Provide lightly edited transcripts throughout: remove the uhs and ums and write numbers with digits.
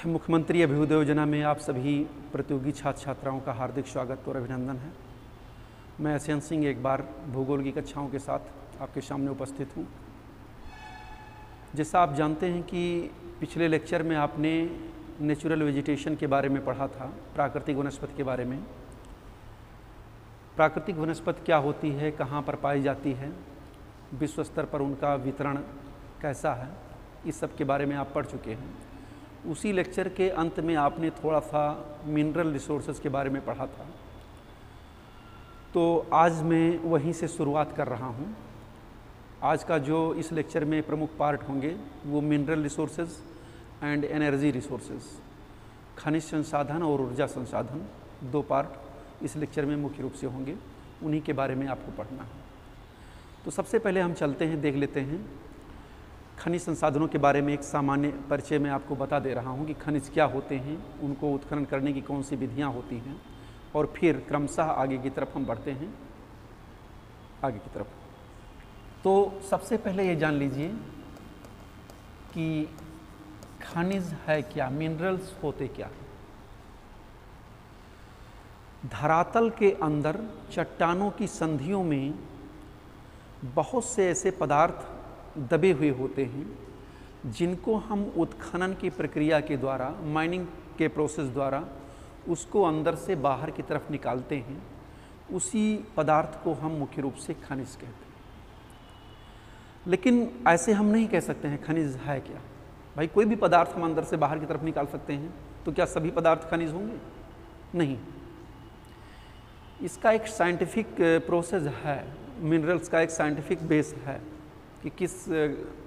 मुख्यमंत्री अभ्युदय योजना में आप सभी प्रतियोगी छात्र छात्राओं का हार्दिक स्वागत और अभिनंदन है। मैं एसएन सिंह एक बार भूगोल की कक्षाओं के साथ आपके सामने उपस्थित हूँ। जैसा आप जानते हैं कि पिछले लेक्चर में आपने नेचुरल वेजिटेशन के बारे में पढ़ा था, प्राकृतिक वनस्पति के बारे में। प्राकृतिक वनस्पति क्या होती है, कहाँ पर पाई जाती है, विश्व स्तर पर उनका वितरण कैसा है, इस सब के बारे में आप पढ़ चुके हैं। उसी लेक्चर के अंत में आपने थोड़ा सा मिनरल रिसोर्सेज के बारे में पढ़ा था, तो आज मैं वहीं से शुरुआत कर रहा हूँ। आज का जो इस लेक्चर में प्रमुख पार्ट होंगे वो mineral resources and energy resources, खनिज संसाधन और ऊर्जा संसाधन, दो पार्ट इस लेक्चर में मुख्य रूप से होंगे। उन्हीं के बारे में आपको पढ़ना है। तो सबसे पहले हम चलते हैं, देख लेते हैं खनिज संसाधनों के बारे में। एक सामान्य परिचय मैं आपको बता दे रहा हूँ कि खनिज क्या होते हैं, उनको उत्खनन करने की कौन सी विधियाँ होती हैं, और फिर क्रमशः आगे की तरफ हम बढ़ते हैं आगे की तरफ। तो सबसे पहले ये जान लीजिए कि खनिज है क्या, मिनरल्स होते क्या हैं। धरातल के अंदर चट्टानों की संधियों में बहुत से ऐसे पदार्थ दबे हुए होते हैं जिनको हम उत्खनन की प्रक्रिया के द्वारा, माइनिंग के प्रोसेस द्वारा उसको अंदर से बाहर की तरफ निकालते हैं। उसी पदार्थ को हम मुख्य रूप से खनिज कहते हैं। लेकिन ऐसे हम नहीं कह सकते हैं खनिज है क्या। भाई कोई भी पदार्थ हम अंदर से बाहर की तरफ निकाल सकते हैं, तो क्या सभी पदार्थ खनिज होंगे? नहीं। इसका एक साइंटिफिक प्रोसेस है, मिनरल्स का एक साइंटिफिक बेस है कि किस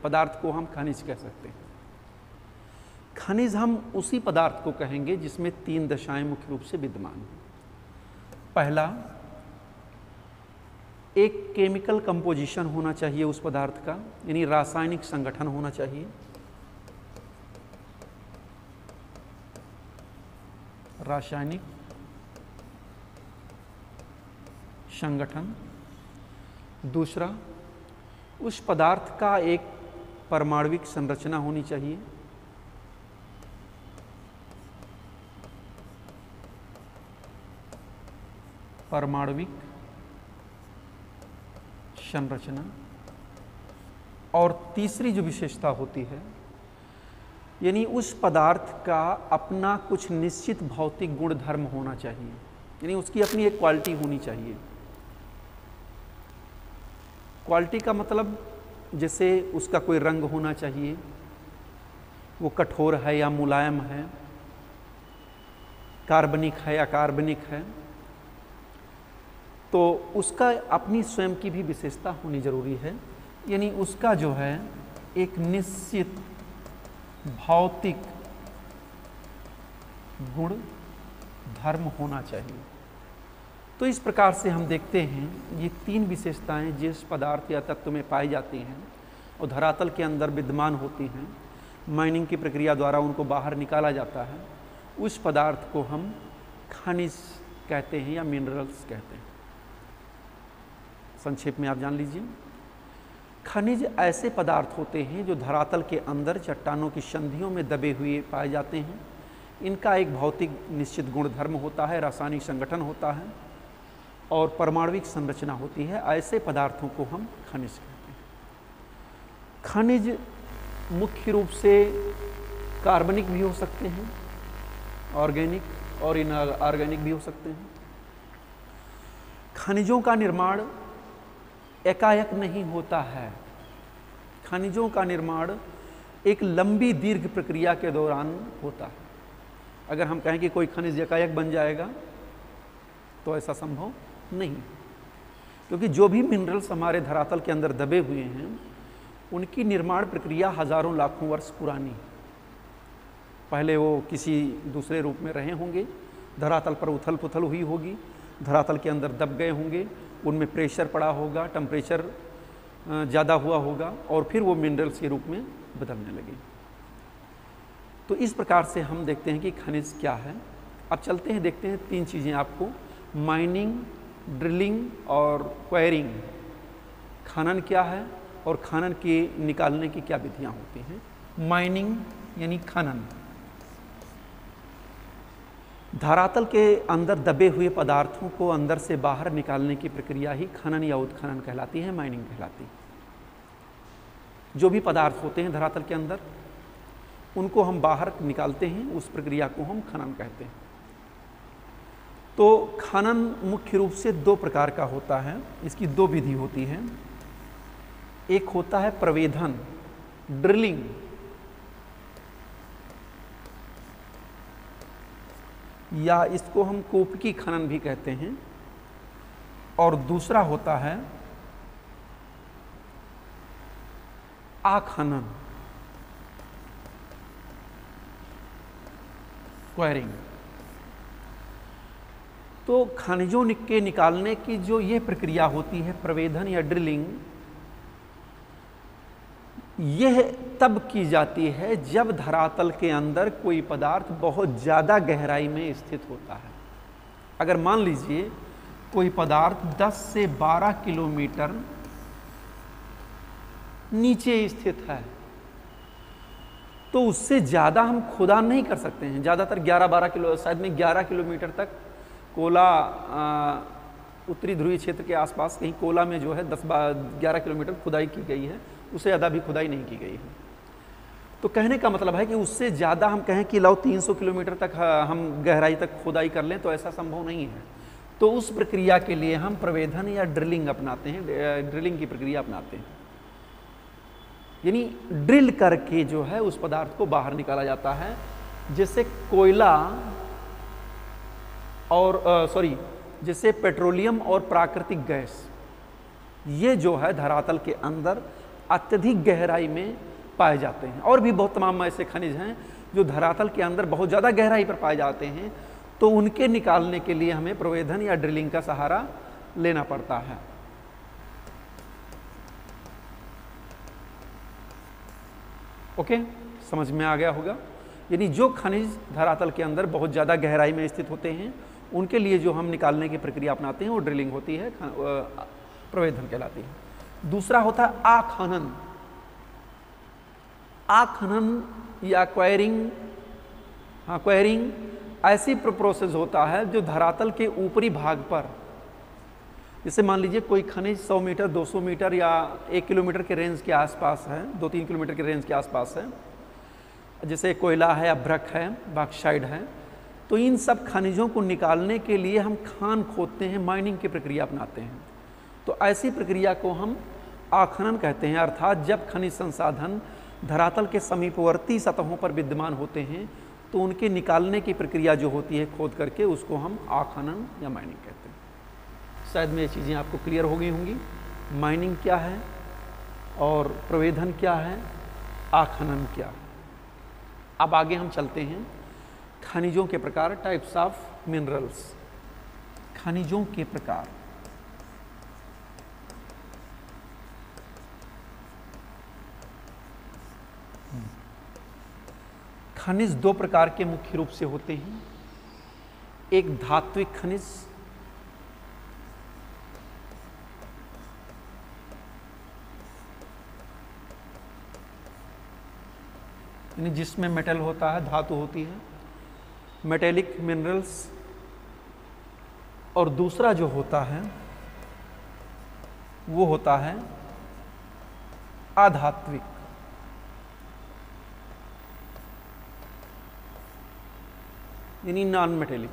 पदार्थ को हम खनिज कह सकते हैं। खनिज हम उसी पदार्थ को कहेंगे जिसमें तीन दशाएं मुख्य रूप से विद्यमान हैं। पहला, एक केमिकल कंपोजिशन होना चाहिए उस पदार्थ का, यानी रासायनिक संगठन होना चाहिए। रासायनिक संगठन। दूसरा, उस पदार्थ का एक परमाणुविक संरचना होनी चाहिए। परमाणुविक संरचना। और तीसरी जो विशेषता होती है, यानी उस पदार्थ का अपना कुछ निश्चित भौतिक गुण धर्म होना चाहिए, यानी उसकी अपनी एक क्वालिटी होनी चाहिए। क्वालिटी का मतलब जैसे उसका कोई रंग होना चाहिए, वो कठोर है या मुलायम है, कार्बनिक है या कार्बनिक है, तो उसका अपनी स्वयं की भी विशेषता होनी जरूरी है। यानी उसका जो है एक निश्चित भौतिक गुण धर्म होना चाहिए। तो इस प्रकार से हम देखते हैं ये तीन विशेषताएं जिस पदार्थ या तत्व में पाई जाती हैं और धरातल के अंदर विद्यमान होती हैं, माइनिंग की प्रक्रिया द्वारा उनको बाहर निकाला जाता है, उस पदार्थ को हम खनिज कहते हैं या मिनरल्स कहते हैं। संक्षेप में आप जान लीजिए, खनिज ऐसे पदार्थ होते हैं जो धरातल के अंदर चट्टानों की संधियों में दबे हुए पाए जाते हैं। इनका एक भौतिक निश्चित गुण धर्म होता है, रासायनिक संगठन होता है और परमाणुविक संरचना होती है। ऐसे पदार्थों को हम खनिज कहते हैं। खनिज मुख्य रूप से कार्बनिक भी हो सकते हैं, ऑर्गेनिक और इनऑर्गेनिक भी हो सकते हैं। खनिजों का निर्माण एकाएक नहीं होता है। खनिजों का निर्माण एक लंबी दीर्घ प्रक्रिया के दौरान होता है। अगर हम कहें कि कोई खनिज एकाएक बन जाएगा तो ऐसा संभव नहीं, क्योंकि जो भी मिनरल्स हमारे धरातल के अंदर दबे हुए हैं उनकी निर्माण प्रक्रिया हजारों लाखों वर्ष पुरानी है। पहले वो किसी दूसरे रूप में रहे होंगे, धरातल पर उथल पुथल हुई होगी, धरातल के अंदर दब गए होंगे, उनमें प्रेशर पड़ा होगा, टेम्परेचर ज़्यादा हुआ होगा और फिर वो मिनरल्स के रूप में बदलने लगे। तो इस प्रकार से हम देखते हैं कि खनिज क्या है। अब चलते हैं, देखते हैं तीन चीज़ें आपको, माइनिंग, ड्रिलिंग और क्वायरिंग। खनन क्या है और खनन के निकालने की क्या विधियां होती हैं। माइनिंग यानी खनन, धरातल के अंदर दबे हुए पदार्थों को अंदर से बाहर निकालने की प्रक्रिया ही खनन या उत्खनन कहलाती है, माइनिंग कहलाती है। जो भी पदार्थ होते हैं धरातल के अंदर, उनको हम बाहर निकालते हैं, उस प्रक्रिया को हम खनन कहते हैं। तो खनन मुख्य रूप से दो प्रकार का होता है, इसकी दो विधि होती है। एक होता है प्रवेधन, ड्रिलिंग, या इसको हम कोपकी खनन भी कहते हैं, और दूसरा होता है आखनन, क्वेरिंग। तो खनिजों के निकालने की जो ये प्रक्रिया होती है, प्रवेधन या ड्रिलिंग, यह तब की जाती है जब धरातल के अंदर कोई पदार्थ बहुत ज़्यादा गहराई में स्थित होता है। अगर मान लीजिए कोई पदार्थ 10 से 12 किलोमीटर नीचे स्थित है, तो उससे ज़्यादा हम खुदान नहीं कर सकते हैं। ज़्यादातर 11-12 किलो, शायद में 11 किलोमीटर तक कोला, उत्तरी ध्रुवीय क्षेत्र के आसपास कहीं कोला में जो है 10-11 किलोमीटर खुदाई की गई है, उससे ज़्यादा भी खुदाई नहीं की गई है। तो कहने का मतलब है कि उससे ज़्यादा हम कहें कि लो 300 किलोमीटर तक हम गहराई तक खुदाई कर लें, तो ऐसा संभव नहीं है। तो उस प्रक्रिया के लिए हम प्रवेधन या ड्रिलिंग अपनाते हैं, ड्रिलिंग की प्रक्रिया अपनाते हैं। यानी ड्रिल करके जो है उस पदार्थ को बाहर निकाला जाता है, जिससे कोयला और जैसे पेट्रोलियम और प्राकृतिक गैस, ये जो है धरातल के अंदर अत्यधिक गहराई में पाए जाते हैं। और भी बहुत तमाम ऐसे खनिज हैं जो धरातल के अंदर बहुत ज़्यादा गहराई पर पाए जाते हैं, तो उनके निकालने के लिए हमें प्रवेधन या ड्रिलिंग का सहारा लेना पड़ता है। ओके, समझ में आ गया होगा। यानी जो खनिज धरातल के अंदर बहुत ज़्यादा गहराई में स्थित होते हैं, उनके लिए जो हम निकालने की प्रक्रिया अपनाते हैं वो ड्रिलिंग होती है, प्रवेधन कहलाती है। दूसरा होता है आखनन। आखनन या क्वेरिंग, हाँ क्वेरिंग ऐसी प्रोसेस होता है जो धरातल के ऊपरी भाग पर, जैसे मान लीजिए कोई खनिज 100 मीटर, 200 मीटर या 1 किलोमीटर के रेंज के आसपास है, 2-3 किलोमीटर के रेंज के आसपास है, जैसे कोयला है, अभ्रक है, बॉक्साइट है। तो इन सब खनिजों को निकालने के लिए हम खान खोदते हैं, माइनिंग की प्रक्रिया अपनाते हैं। तो ऐसी प्रक्रिया को हम आखनन कहते हैं। अर्थात जब खनिज संसाधन धरातल के समीपवर्ती सतहों पर विद्यमान होते हैं, तो उनके निकालने की प्रक्रिया जो होती है खोद करके, उसको हम आखनन या माइनिंग कहते हैं। शायद में ये चीज़ें आपको क्लियर हो गई होंगी। माइनिंग क्या है और प्रवेधन क्या है, आखनन क्या है। अब आगे हम चलते हैं खनिजों के प्रकार, टाइप्स ऑफ मिनरल्स। खनिजों के प्रकार। खनिज दो प्रकार के मुख्य रूप से होते हैं। एक धात्विक खनिज, यानी जिसमें मेटल होता है, धातु होती है, मेटेलिक मिनरल्स। और दूसरा जो होता है वो होता है अधात्विक, यानी नॉन मेटेलिक।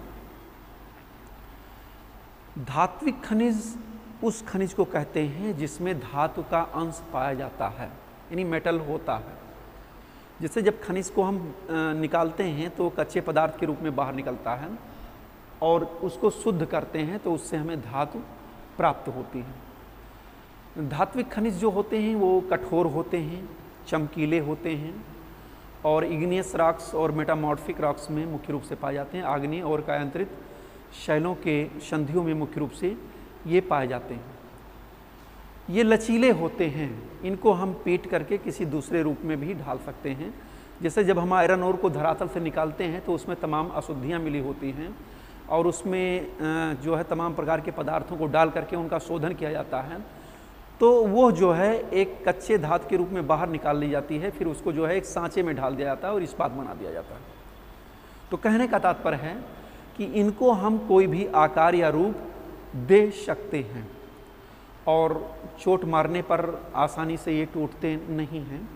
धात्विक खनिज उस खनिज को कहते हैं जिसमें धातु का अंश पाया जाता है, यानी मेटल होता है। जिससे जब खनिज को हम निकालते हैं तो कच्चे पदार्थ के रूप में बाहर निकलता है, और उसको शुद्ध करते हैं तो उससे हमें धातु प्राप्त होती है। धात्विक खनिज जो होते हैं वो कठोर होते हैं, चमकीले होते हैं, और इग्नियस रॉक्स और मेटामॉर्फिक रॉक्स में मुख्य रूप से पाए जाते हैं। आग्नेय और कायांतरित शैलों के संधियों में मुख्य रूप से ये पाए जाते हैं। ये लचीले होते हैं, इनको हम पीट करके किसी दूसरे रूप में भी ढाल सकते हैं। जैसे जब हम आयरन ओर को धरातल से निकालते हैं तो उसमें तमाम अशुद्धियाँ मिली होती हैं, और उसमें जो है तमाम प्रकार के पदार्थों को डाल करके उनका शोधन किया जाता है, तो वो जो है एक कच्चे धातु के रूप में बाहर निकाल ली जाती है। फिर उसको जो है एक सांचे में ढाल दिया जाता है और इस्पात बना दिया जाता है। तो कहने का तात्पर्य है कि इनको हम कोई भी आकार या रूप दे सकते हैं और चोट मारने पर आसानी से ये टूटते नहीं हैं।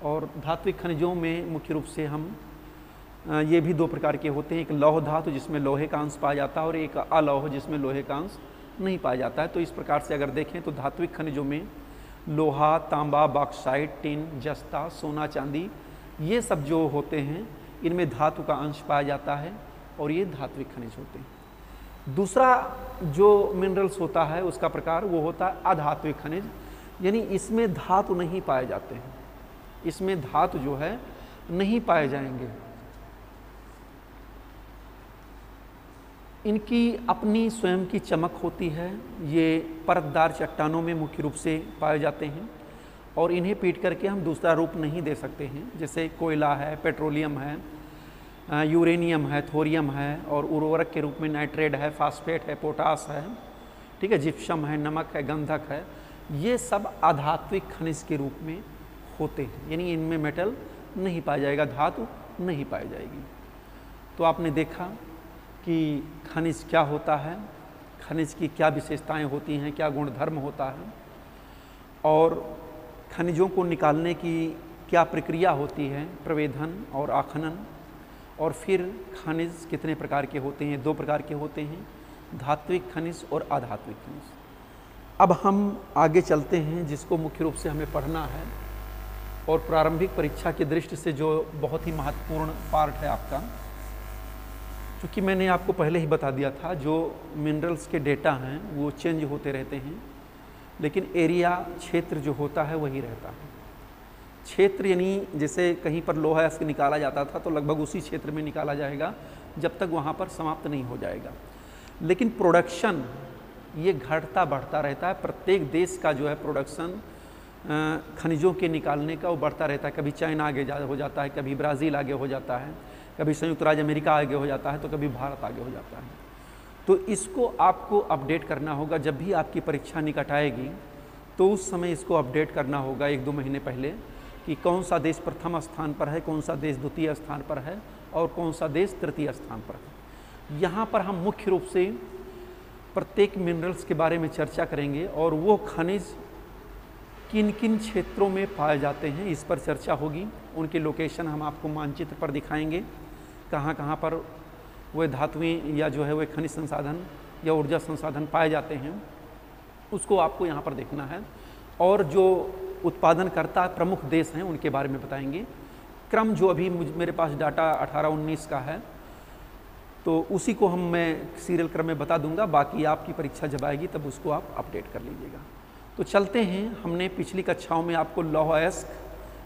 और धात्विक खनिजों में मुख्य रूप से हम ये भी दो प्रकार के होते हैं, एक लौह धातु जिसमें लोहे का अंश पाया जाता है और एक अलौह जिसमें लोहे का अंश नहीं पाया जाता है। तो इस प्रकार से अगर देखें तो धात्विक खनिजों में लोहा, तांबा, बॉक्साइट, टिन, जस्ता, सोना, चांदी, ये सब जो होते हैं इनमें धातु का अंश पाया जाता है और ये धात्विक खनिज होते हैं। दूसरा जो मिनरल्स होता है उसका प्रकार वो होता है अधात्विक खनिज, यानी इसमें धातु नहीं पाए जाते हैं, इसमें धातु जो है नहीं पाए जाएंगे। इनकी अपनी स्वयं की चमक होती है, ये परतदार चट्टानों में मुख्य रूप से पाए जाते हैं और इन्हें पीट करके हम दूसरा रूप नहीं दे सकते हैं, जैसे कोयला है, पेट्रोलियम है, यूरेनियम है, थोरियम है और उर्वरक के रूप में नाइट्रेट है, फास्फेट है, पोटास है, ठीक है, जिप्सम है, नमक है, गंधक है, ये सब अधात्विक खनिज के रूप में होते हैं, यानी इनमें मेटल नहीं पाया जाएगा, धातु नहीं पाई जाएगी। तो आपने देखा कि खनिज क्या होता है, खनिज की क्या विशेषताएं होती हैं, क्या गुणधर्म होता है और खनिजों को निकालने की क्या प्रक्रिया होती है, प्रवेधन और आखनन, और फिर खनिज कितने प्रकार के होते हैं, दो प्रकार के होते हैं, धात्विक खनिज और अधात्विक खनिज। अब हम आगे चलते हैं जिसको मुख्य रूप से हमें पढ़ना है और प्रारंभिक परीक्षा की दृष्टि से जो बहुत ही महत्वपूर्ण पार्ट है आपका, क्योंकि मैंने आपको पहले ही बता दिया था जो मिनरल्स के डेटा हैं वो चेंज होते रहते हैं, लेकिन एरिया, क्षेत्र जो होता है वही रहता है। क्षेत्र यानी जैसे कहीं पर लोहा अयस्क निकाला जाता था तो लगभग उसी क्षेत्र में निकाला जाएगा जब तक वहाँ पर समाप्त नहीं हो जाएगा, लेकिन प्रोडक्शन ये घटता बढ़ता रहता है। प्रत्येक देश का जो है प्रोडक्शन खनिजों के निकालने का वो बढ़ता रहता है, कभी चाइना आगे हो जाता है, कभी ब्राज़ील आगे हो जाता है, कभी संयुक्त राज्य अमेरिका आगे हो जाता है, तो कभी भारत आगे हो जाता है। तो इसको आपको अपडेट करना होगा, जब भी आपकी परीक्षा निकट आएगी तो उस समय इसको अपडेट करना होगा 1-2 महीने पहले कि कौन सा देश प्रथम स्थान पर है, कौन सा देश द्वितीय स्थान पर है और कौन सा देश तृतीय स्थान पर है। यहाँ पर हम मुख्य रूप से प्रत्येक मिनरल्स के बारे में चर्चा करेंगे और वो खनिज किन किन क्षेत्रों में पाए जाते हैं इस पर चर्चा होगी। उनके लोकेशन हम आपको मानचित्र पर दिखाएंगे, कहाँ कहाँ पर वे धातुएं या जो है वे खनिज संसाधन या ऊर्जा संसाधन पाए जाते हैं, उसको आपको यहाँ पर देखना है। और जो उत्पादनकर्ता प्रमुख देश हैं उनके बारे में बताएंगे। क्रम जो अभी मेरे पास डाटा 18-19 का है तो उसी को मैं सीरियल क्रम में बता दूंगा, बाकी आपकी परीक्षा जब आएगी तब उसको आप अपडेट कर लीजिएगा। तो चलते हैं, हमने पिछली कक्षाओं में आपको लौह अयस्क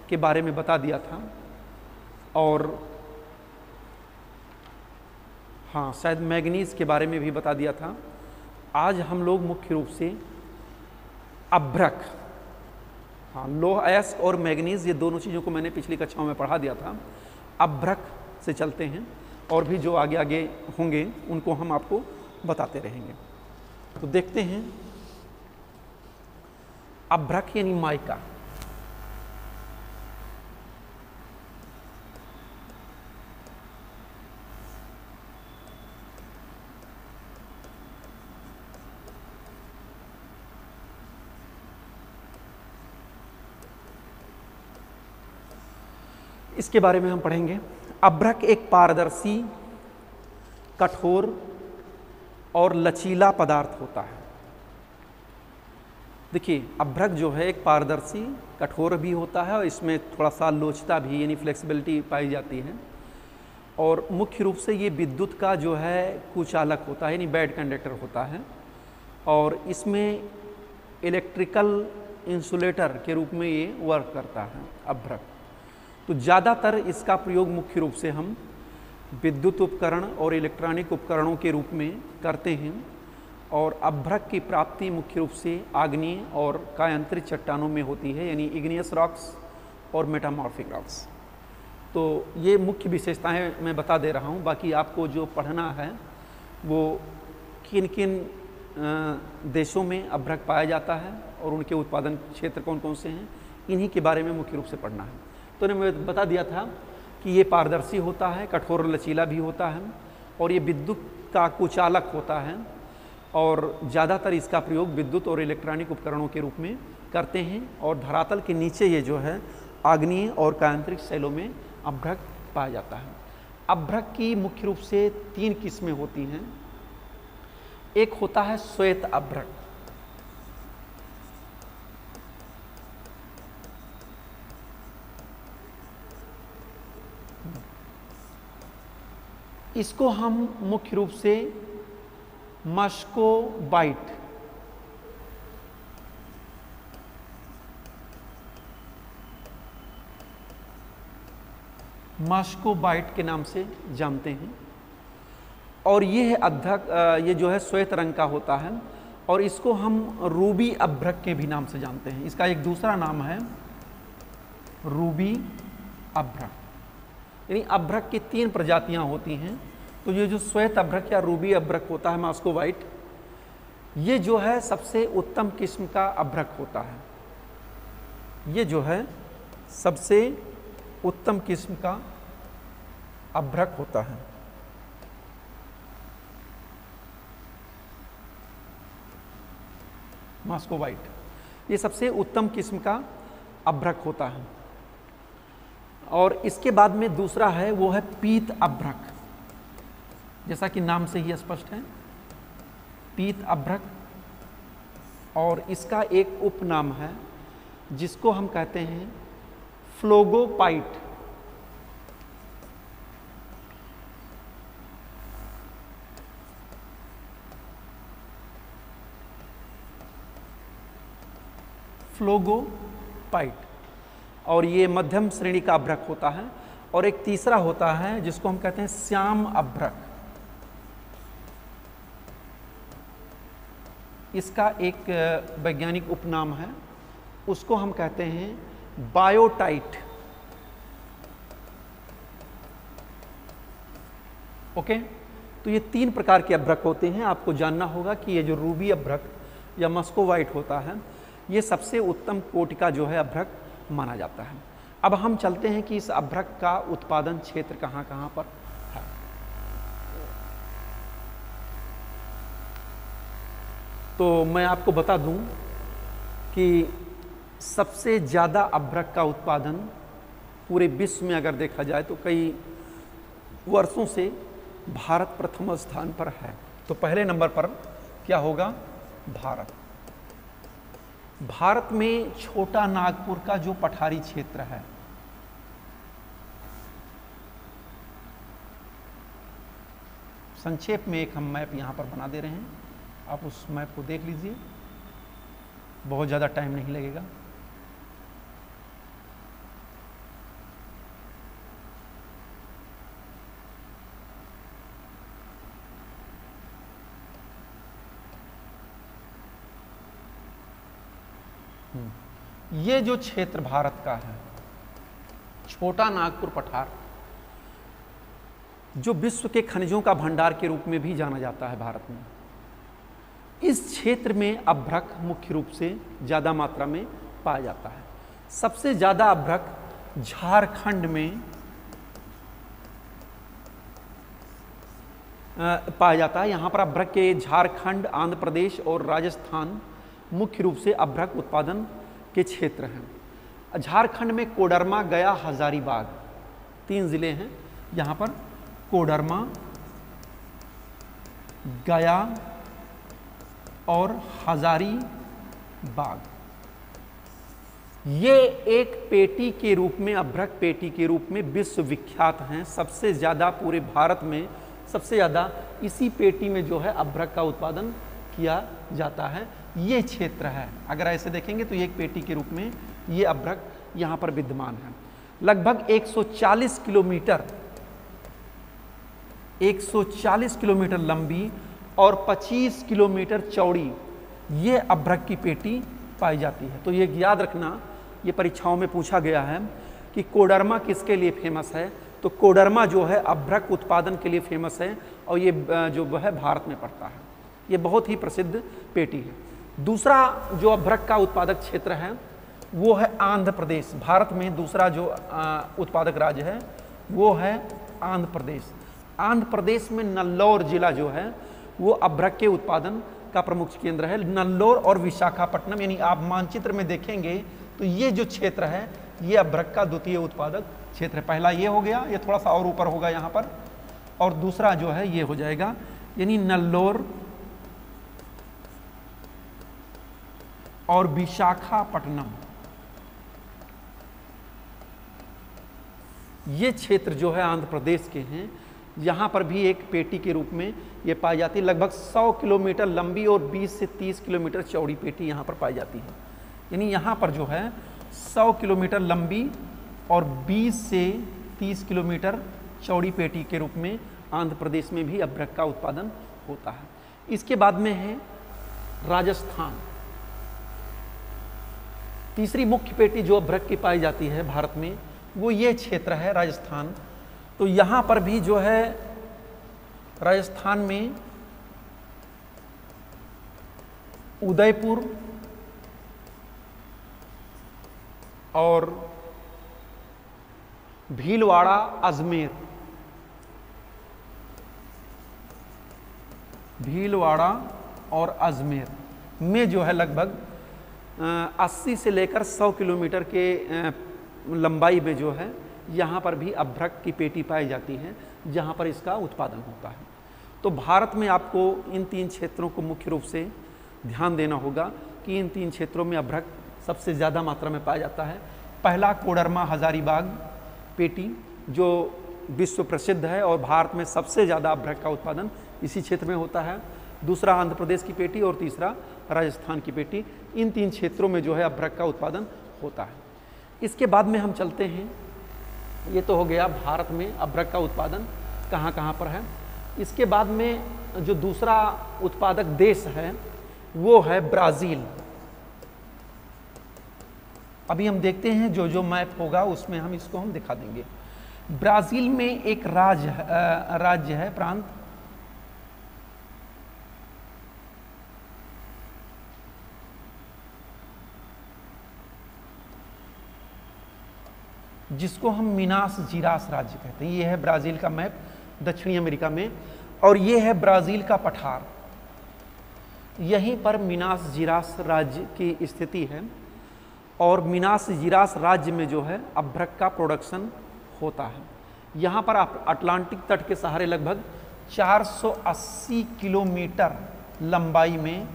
के बारे में बता दिया था और हाँ शायद मैग्नीज के बारे में भी बता दिया था। आज हम लोग मुख्य रूप से अभ्रक, हाँ लौह अयस्क और मैग्नीज ये दोनों चीज़ों को मैंने पिछली कक्षाओं में पढ़ा दिया था। अभ्रक से चलते हैं और भी जो आगे आगे होंगे उनको हम आपको बताते रहेंगे। तो देखते हैं अभ्रक यानी माइका। इसके बारे में हम पढ़ेंगे। अभ्रक एक पारदर्शी, कठोर और लचीला पदार्थ होता है। देखिए अभ्रक जो है एक पारदर्शी, कठोर भी होता है और इसमें थोड़ा सा लोचता भी यानी फ्लेक्सिबिलिटी पाई जाती है और मुख्य रूप से ये विद्युत का जो है कुचालक होता है यानी बैड कंडक्टर होता है और इसमें इलेक्ट्रिकल इंसुलेटर के रूप में ये वर्क करता है अभ्रक। तो ज़्यादातर इसका प्रयोग मुख्य रूप से हम विद्युत उपकरण और इलेक्ट्रॉनिक उपकरणों के रूप में करते हैं और अभ्रक की प्राप्ति मुख्य रूप से आग्नेय और कायांतरित चट्टानों में होती है यानी इग्नियस रॉक्स और मेटामॉर्फिक रॉक्स। तो ये मुख्य विशेषताएं मैं बता दे रहा हूँ, बाकी आपको जो पढ़ना है वो किन किन देशों में अभ्रक पाया जाता है और उनके उत्पादन क्षेत्र कौन कौन से हैं, इन्हीं के बारे में मुख्य रूप से पढ़ना है। तो मैं बता दिया था कि ये पारदर्शी होता है, कठोर और लचीला भी होता है और ये विद्युत का कुचालक होता है और ज़्यादातर इसका प्रयोग विद्युत और इलेक्ट्रॉनिक उपकरणों के रूप में करते हैं। और धरातल के नीचे ये जो है आग्नेय और कायांतरिक शैलों में अभ्रक पाया जाता है। अभ्रक की मुख्य रूप से 3 किस्में होती हैं। एक होता है श्वेत अभ्रक, इसको हम मुख्य रूप से मस्कोबाइट के नाम से जानते हैं। और ये है अभ्रक, ये जो है श्वेत रंग का होता है और इसको हम रूबी अभ्रक के भी नाम से जानते हैं। इसका एक दूसरा नाम है रूबी अभ्रक। यानी अभ्रक की 3 प्रजातियां होती हैं। तो ये जो श्वेत अभ्रक या रूबी अभ्रक होता है मस्कोबाइट, ये जो है सबसे उत्तम किस्म का अभ्रक होता है। ये जो है सबसे उत्तम किस्म का अभ्रक होता है। मस्कोबाइट ये सबसे उत्तम किस्म का अभ्रक होता है। और इसके बाद में दूसरा है वो है पीत अभ्रक, जैसा कि नाम से ही स्पष्ट है, पीत अभ्रक। और इसका एक उपनाम है जिसको हम कहते हैं फ्लोगोपाइट। फ्लोगोपाइट। और ये मध्यम श्रेणी का अभ्रक होता है। और एक तीसरा होता है जिसको हम कहते हैं श्याम अभ्रक। इसका एक वैज्ञानिक उपनाम है, उसको हम कहते हैं बायोटाइट। ओके, तो ये 3 प्रकार के अभ्रक होते हैं। आपको जानना होगा कि ये जो रूबी अभ्रक या मस्कोबाइट होता है, ये सबसे उत्तम कोटि का जो है अभ्रक माना जाता है। अब हम चलते हैं कि इस अभ्रक का उत्पादन क्षेत्र कहाँ कहाँ पर है। तो मैं आपको बता दूं कि सबसे ज़्यादा अभ्रक का उत्पादन पूरे विश्व में अगर देखा जाए तो कई वर्षों से भारत प्रथम स्थान पर है। तो पहले नंबर पर क्या होगा? भारत। भारत में छोटा नागपुर का जो पठारी क्षेत्र है, संक्षेप में एक हम मैप यहाँ पर बना दे रहे हैं, आप उस मैप को देख लीजिए, बहुत ज़्यादा टाइम नहीं लगेगा। ये जो क्षेत्र भारत का है, छोटा नागपुर पठार, जो विश्व के खनिजों का भंडार के रूप में भी जाना जाता है भारत में, इस क्षेत्र में अभ्रक मुख्य रूप से ज़्यादा मात्रा में पाया जाता है। सबसे ज़्यादा अभ्रक झारखंड में पाया जाता है। यहाँ पर अभ्रक के झारखंड, आंध्र प्रदेश और राजस्थान मुख्य रूप से अभ्रक उत्पादन के क्षेत्र हैं। झारखंड में कोडरमा, गया, हजारीबाग 3 जिले हैं। यहाँ पर कोडरमा, गया और हजारीबाग, ये एक पेटी के रूप में, अभ्रक पेटी के रूप में विश्व विख्यात हैं। सबसे ज़्यादा पूरे भारत में सबसे ज़्यादा इसी पेटी में जो है अभ्रक का उत्पादन किया जाता है। ये क्षेत्र है, अगर ऐसे देखेंगे तो ये एक पेटी के रूप में ये अभ्रक यहाँ पर विद्यमान है। लगभग 140 किलोमीटर लंबी और 25 किलोमीटर चौड़ी ये अभ्रक की पेटी पाई जाती है। तो ये याद रखना, ये परीक्षाओं में पूछा गया है कि कोडरमा किसके लिए फेमस है, तो कोडरमा जो है अभ्रक उत्पादन के लिए फेमस है और ये जो है भारत में पड़ता है। ये बहुत ही प्रसिद्ध पेटी है। दूसरा जो अभ्रक का उत्पादक क्षेत्र है वो है आंध्र प्रदेश। भारत में दूसरा जो उत्पादक राज्य है वो है आंध्र प्रदेश। आंध्र प्रदेश में नल्लौर जिला जो है वो अभ्रक के उत्पादन का प्रमुख केंद्र है। नल्लौर और विशाखापट्टनम, यानी आप मानचित्र में देखेंगे तो ये जो क्षेत्र है ये अभ्रक का द्वितीय उत्पादक क्षेत्र है। पहला ये हो गया, ये थोड़ा सा और ऊपर होगा यहाँ पर, और दूसरा जो है ये हो जाएगा, यानी नल्लौर और विशाखापट्टनम, ये क्षेत्र जो है आंध्र प्रदेश के हैं। यहाँ पर भी एक पेटी के रूप में ये पाई जाती है। लगभग 100 किलोमीटर लंबी और 20 से 30 किलोमीटर चौड़ी पेटी यहाँ पर पाई जाती है। यानी यहाँ पर जो है 100 किलोमीटर लंबी और 20 से 30 किलोमीटर चौड़ी पेटी के रूप में आंध्र प्रदेश में भी अभ्रक का उत्पादन होता है। इसके बाद में है राजस्थान। तीसरी मुख्य पेटी जो अभ्रक की पाई जाती है भारत में, वो ये क्षेत्र है राजस्थान। तो यहाँ पर भी जो है राजस्थान में उदयपुर और भीलवाड़ा, अजमेर, भीलवाड़ा और अजमेर में जो है लगभग 80 से लेकर 100 किलोमीटर के लंबाई में जो है यहाँ पर भी अभ्रक की पेटी पाई जाती है, जहाँ पर इसका उत्पादन होता है। तो भारत में आपको इन 3 क्षेत्रों को मुख्य रूप से ध्यान देना होगा कि इन 3 क्षेत्रों में अभ्रक सबसे ज़्यादा मात्रा में पाया जाता है। पहला कोडरमा हजारीबाग पेटी जो विश्व प्रसिद्ध है और भारत में सबसे ज़्यादा अभ्रक का उत्पादन इसी क्षेत्र में होता है। दूसरा आंध्र प्रदेश की पेटी और तीसरा राजस्थान की पेटी। इन 3 क्षेत्रों में जो है अभ्रक का उत्पादन होता है। इसके बाद में हम चलते हैं, ये तो हो गया भारत में अभ्रक का उत्पादन कहाँ कहाँ पर है। इसके बाद में जो दूसरा उत्पादक देश है वो है ब्राज़ील। अभी हम देखते हैं जो मैप होगा उसमें हम इसको दिखा देंगे। ब्राज़ील में एक राज्य है, प्रांत, जिसको हम मिनास जिरास राज्य कहते हैं। ये है ब्राज़ील का मैप दक्षिणी अमेरिका में, और ये है ब्राज़ील का पठार। यहीं पर मिनास जिरास राज्य की स्थिति है, और मिनास जिरास राज्य में जो है अभ्रक का प्रोडक्शन होता है। यहाँ पर अटलांटिक तट के सहारे लगभग 480 किलोमीटर लंबाई में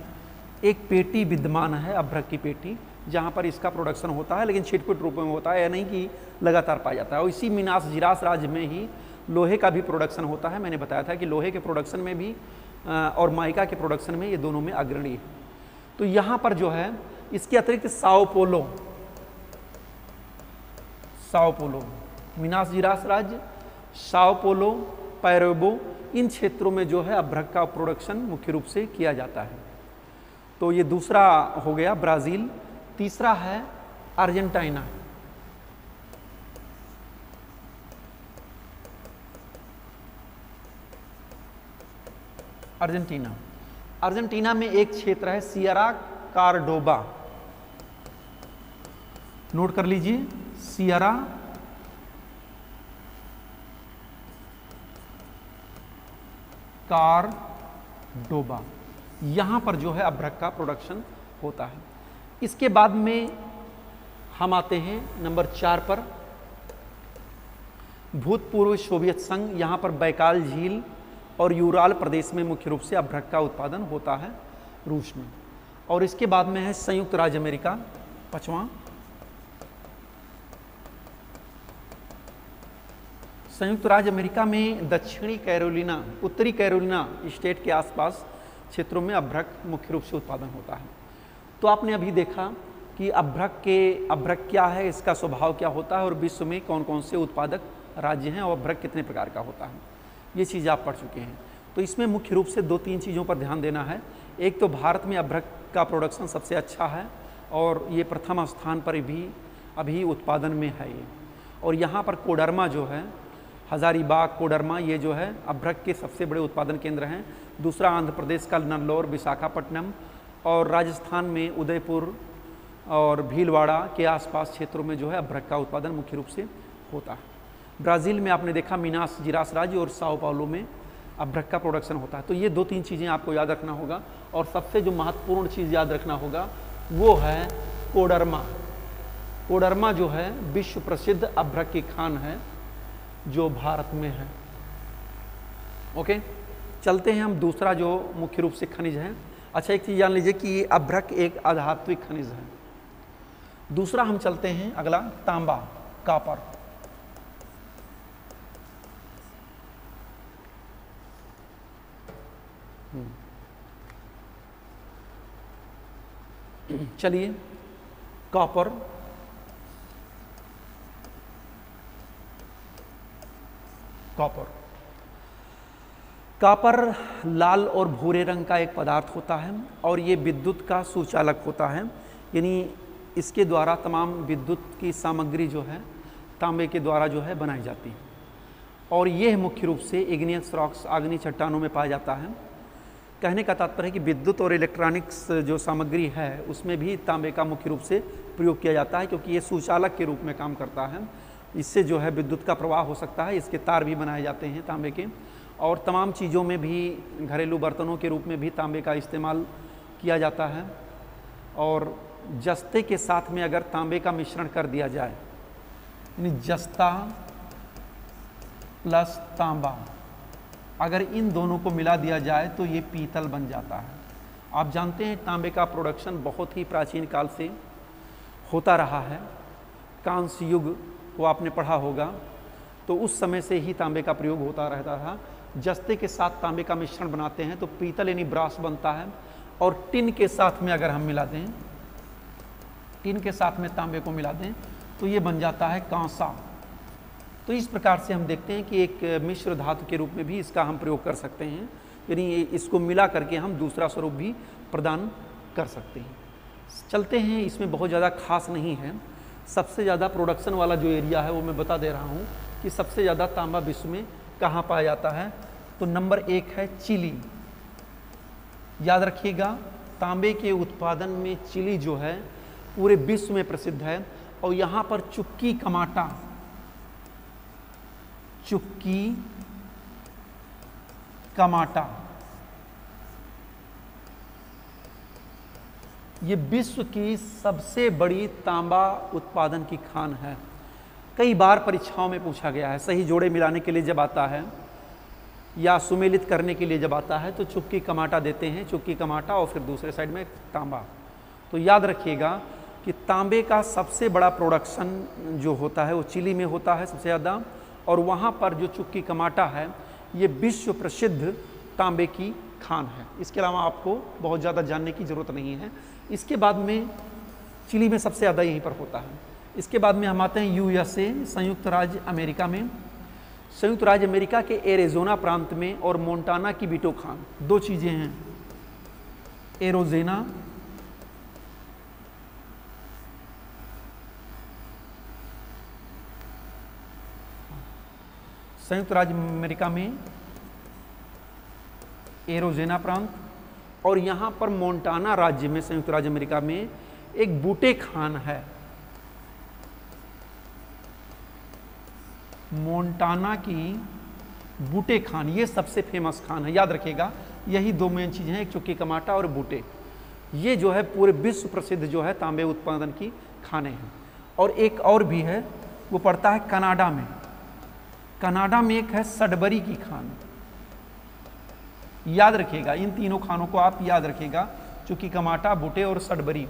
एक पेटी विद्यमान है, अभ्रक की पेटी, जहाँ पर इसका प्रोडक्शन होता है, लेकिन छिटपुट रूप में होता है, या नहीं कि लगातार पाया जाता है। और इसी मिनास जिरास राज्य में ही लोहे का भी प्रोडक्शन होता है। मैंने बताया था कि लोहे के प्रोडक्शन में भी और माइका के प्रोडक्शन में ये दोनों में अग्रणी है। तो यहाँ पर जो है इसके अतिरिक्त साओ पोलो, मिनास जिरास राज्य, साओ पोलो, पैरेबो, इन क्षेत्रों में जो है अभ्रक का प्रोडक्शन मुख्य रूप से किया जाता है। तो ये दूसरा हो गया ब्राज़ील। तीसरा है अर्जेंटीना। अर्जेंटीना में एक क्षेत्र है सियरा कार्डोबा, नोट कर लीजिए, सियरा कार्डोबा, यहां पर जो है अभ्रक का प्रोडक्शन होता है। इसके बाद में हम आते हैं नंबर 4 पर, भूतपूर्व सोवियत संघ। यहाँ पर बैकाल झील और यूराल प्रदेश में मुख्य रूप से अभ्रक का उत्पादन होता है, रूस में। और इसके बाद में है संयुक्त राज्य अमेरिका, 5वां। संयुक्त राज्य अमेरिका में दक्षिणी कैरोलिना, उत्तरी कैरोलिना स्टेट के आसपास क्षेत्रों में अभ्रक मुख्य रूप से उत्पादन होता है। तो आपने अभी देखा कि अभ्रक क्या है, इसका स्वभाव क्या होता है, और विश्व में कौन कौन से उत्पादक राज्य हैं और अभ्रक कितने प्रकार का होता है, ये चीज़ आप पढ़ चुके हैं। तो इसमें मुख्य रूप से 2-3 चीज़ों पर ध्यान देना है। एक तो भारत में अभ्रक का प्रोडक्शन सबसे अच्छा है और ये प्रथम स्थान पर भी अभी उत्पादन में है ये। और यहाँ पर कोडरमा जो है, हजारीबाग, कोडरमा, ये जो है अभ्रक के सबसे बड़े उत्पादन केंद्र हैं। दूसरा आंध्र प्रदेश का नल्लौर, विशाखापट्टनम, और राजस्थान में उदयपुर और भीलवाड़ा के आसपास क्षेत्रों में जो है अभ्रक का उत्पादन मुख्य रूप से होता है। ब्राज़ील में आपने देखा मिनास जिरास राज्य और साओ पाउलो में अभ्रक का प्रोडक्शन होता है। तो ये 2-3 चीज़ें आपको याद रखना होगा। और सबसे जो महत्वपूर्ण चीज़ याद रखना होगा वो है कोडरमा। कोडरमा जो है विश्व प्रसिद्ध अभ्रक की खान है जो भारत में है। ओके, चलते हैं हम दूसरा जो मुख्य रूप से खनिज है। अच्छा, एक चीज़ जान लीजिए कि ये अभ्रक एक आधात्विक खनिज है। दूसरा हम चलते हैं अगला, तांबा, कॉपर। चलिए, कॉपर, कॉपर लाल और भूरे रंग का एक पदार्थ होता है और ये विद्युत का सुचालक होता है, यानी इसके द्वारा तमाम विद्युत की सामग्री जो है तांबे के द्वारा जो है बनाई जाती है। और यह मुख्य रूप से इग्नियस रॉक्स, आग्नेय चट्टानों में पाया जाता है। कहने का तात्पर्य है कि विद्युत और इलेक्ट्रॉनिक्स जो सामग्री है उसमें भी तांबे का मुख्य रूप से प्रयोग किया जाता है, क्योंकि ये सुचालक के रूप में काम करता है। इससे जो है विद्युत का प्रवाह हो सकता है। इसके तार भी बनाए जाते हैं तांबे के, और तमाम चीज़ों में भी, घरेलू बर्तनों के रूप में भी तांबे का इस्तेमाल किया जाता है। और जस्ते के साथ में अगर तांबे का मिश्रण कर दिया जाए, यानी जस्ता प्लस तांबा, अगर इन दोनों को मिला दिया जाए तो ये पीतल बन जाता है। आप जानते हैं तांबे का प्रोडक्शन बहुत ही प्राचीन काल से होता रहा है। कांस्य युग को आपने पढ़ा होगा, तो उस समय से ही तांबे का प्रयोग होता रहता था। जस्ते के साथ तांबे का मिश्रण बनाते हैं तो पीतल यानी ब्रास बनता है। और टिन के साथ में अगर हम मिला दें, टिन के साथ में तांबे को मिला दें तो ये बन जाता है कांसा। तो इस प्रकार से हम देखते हैं कि एक मिश्र धातु के रूप में भी इसका हम प्रयोग कर सकते हैं, यानी इसको मिला करके हम दूसरा स्वरूप भी प्रदान कर सकते हैं। चलते हैं, इसमें बहुत ज़्यादा खास नहीं है। सबसे ज़्यादा प्रोडक्शन वाला जो एरिया है वो मैं बता दे रहा हूँ कि सबसे ज़्यादा तांबा विश्व में कहाँ पाया जाता है। तो नंबर 1 है चिली। याद रखिएगा, तांबे के उत्पादन में चिली जो है पूरे विश्व में प्रसिद्ध है। और यहाँ पर चुक्की कमाटा, चुक्की कमाटा, ये विश्व की सबसे बड़ी तांबा उत्पादन की खान है। कई बार परीक्षाओं में पूछा गया है, सही जोड़े मिलाने के लिए जब आता है या सुमेलित करने के लिए जब आता है तो चुक्की कमाटा देते हैं, चुक्की कमाटा और फिर दूसरे साइड में तांबा। तो याद रखिएगा कि तांबे का सबसे बड़ा प्रोडक्शन जो होता है वो चिली में होता है सबसे ज़्यादा। और वहाँ पर जो चुक्की कमाटा है ये विश्व प्रसिद्ध तांबे की खान है। इसके अलावा आपको बहुत ज़्यादा जानने की ज़रूरत नहीं है। इसके बाद में चिली में सबसे ज़्यादा यहीं पर होता है। इसके बाद में हम आते हैं यूएसए, संयुक्त राज्य अमेरिका में। संयुक्त राज्य अमेरिका के एरिज़ोना प्रांत में और मोंटाना की बीटो खान, 2 चीज़ें हैं, एरिज़ोना संयुक्त राज्य अमेरिका में एरिज़ोना प्रांत, और यहाँ पर मोंटाना राज्य में संयुक्त राज्य अमेरिका में एक बूटे खान है, मोंटाना की बूटे खान। ये सबसे फेमस खान है। याद रखिएगा, यही 2 मेन चीज़ें हैं, एक चुक्की कमाटा और बूटे। ये जो है पूरे विश्व प्रसिद्ध जो है तांबे उत्पादन की खाने हैं। और एक और भी है, वो पड़ता है कनाडा में। कनाडा में एक है सडबरी की खान। याद रखिएगा, इन तीनों खानों को आप याद रखिएगा, चुक्की कमाटा, बूटे और सडबरी।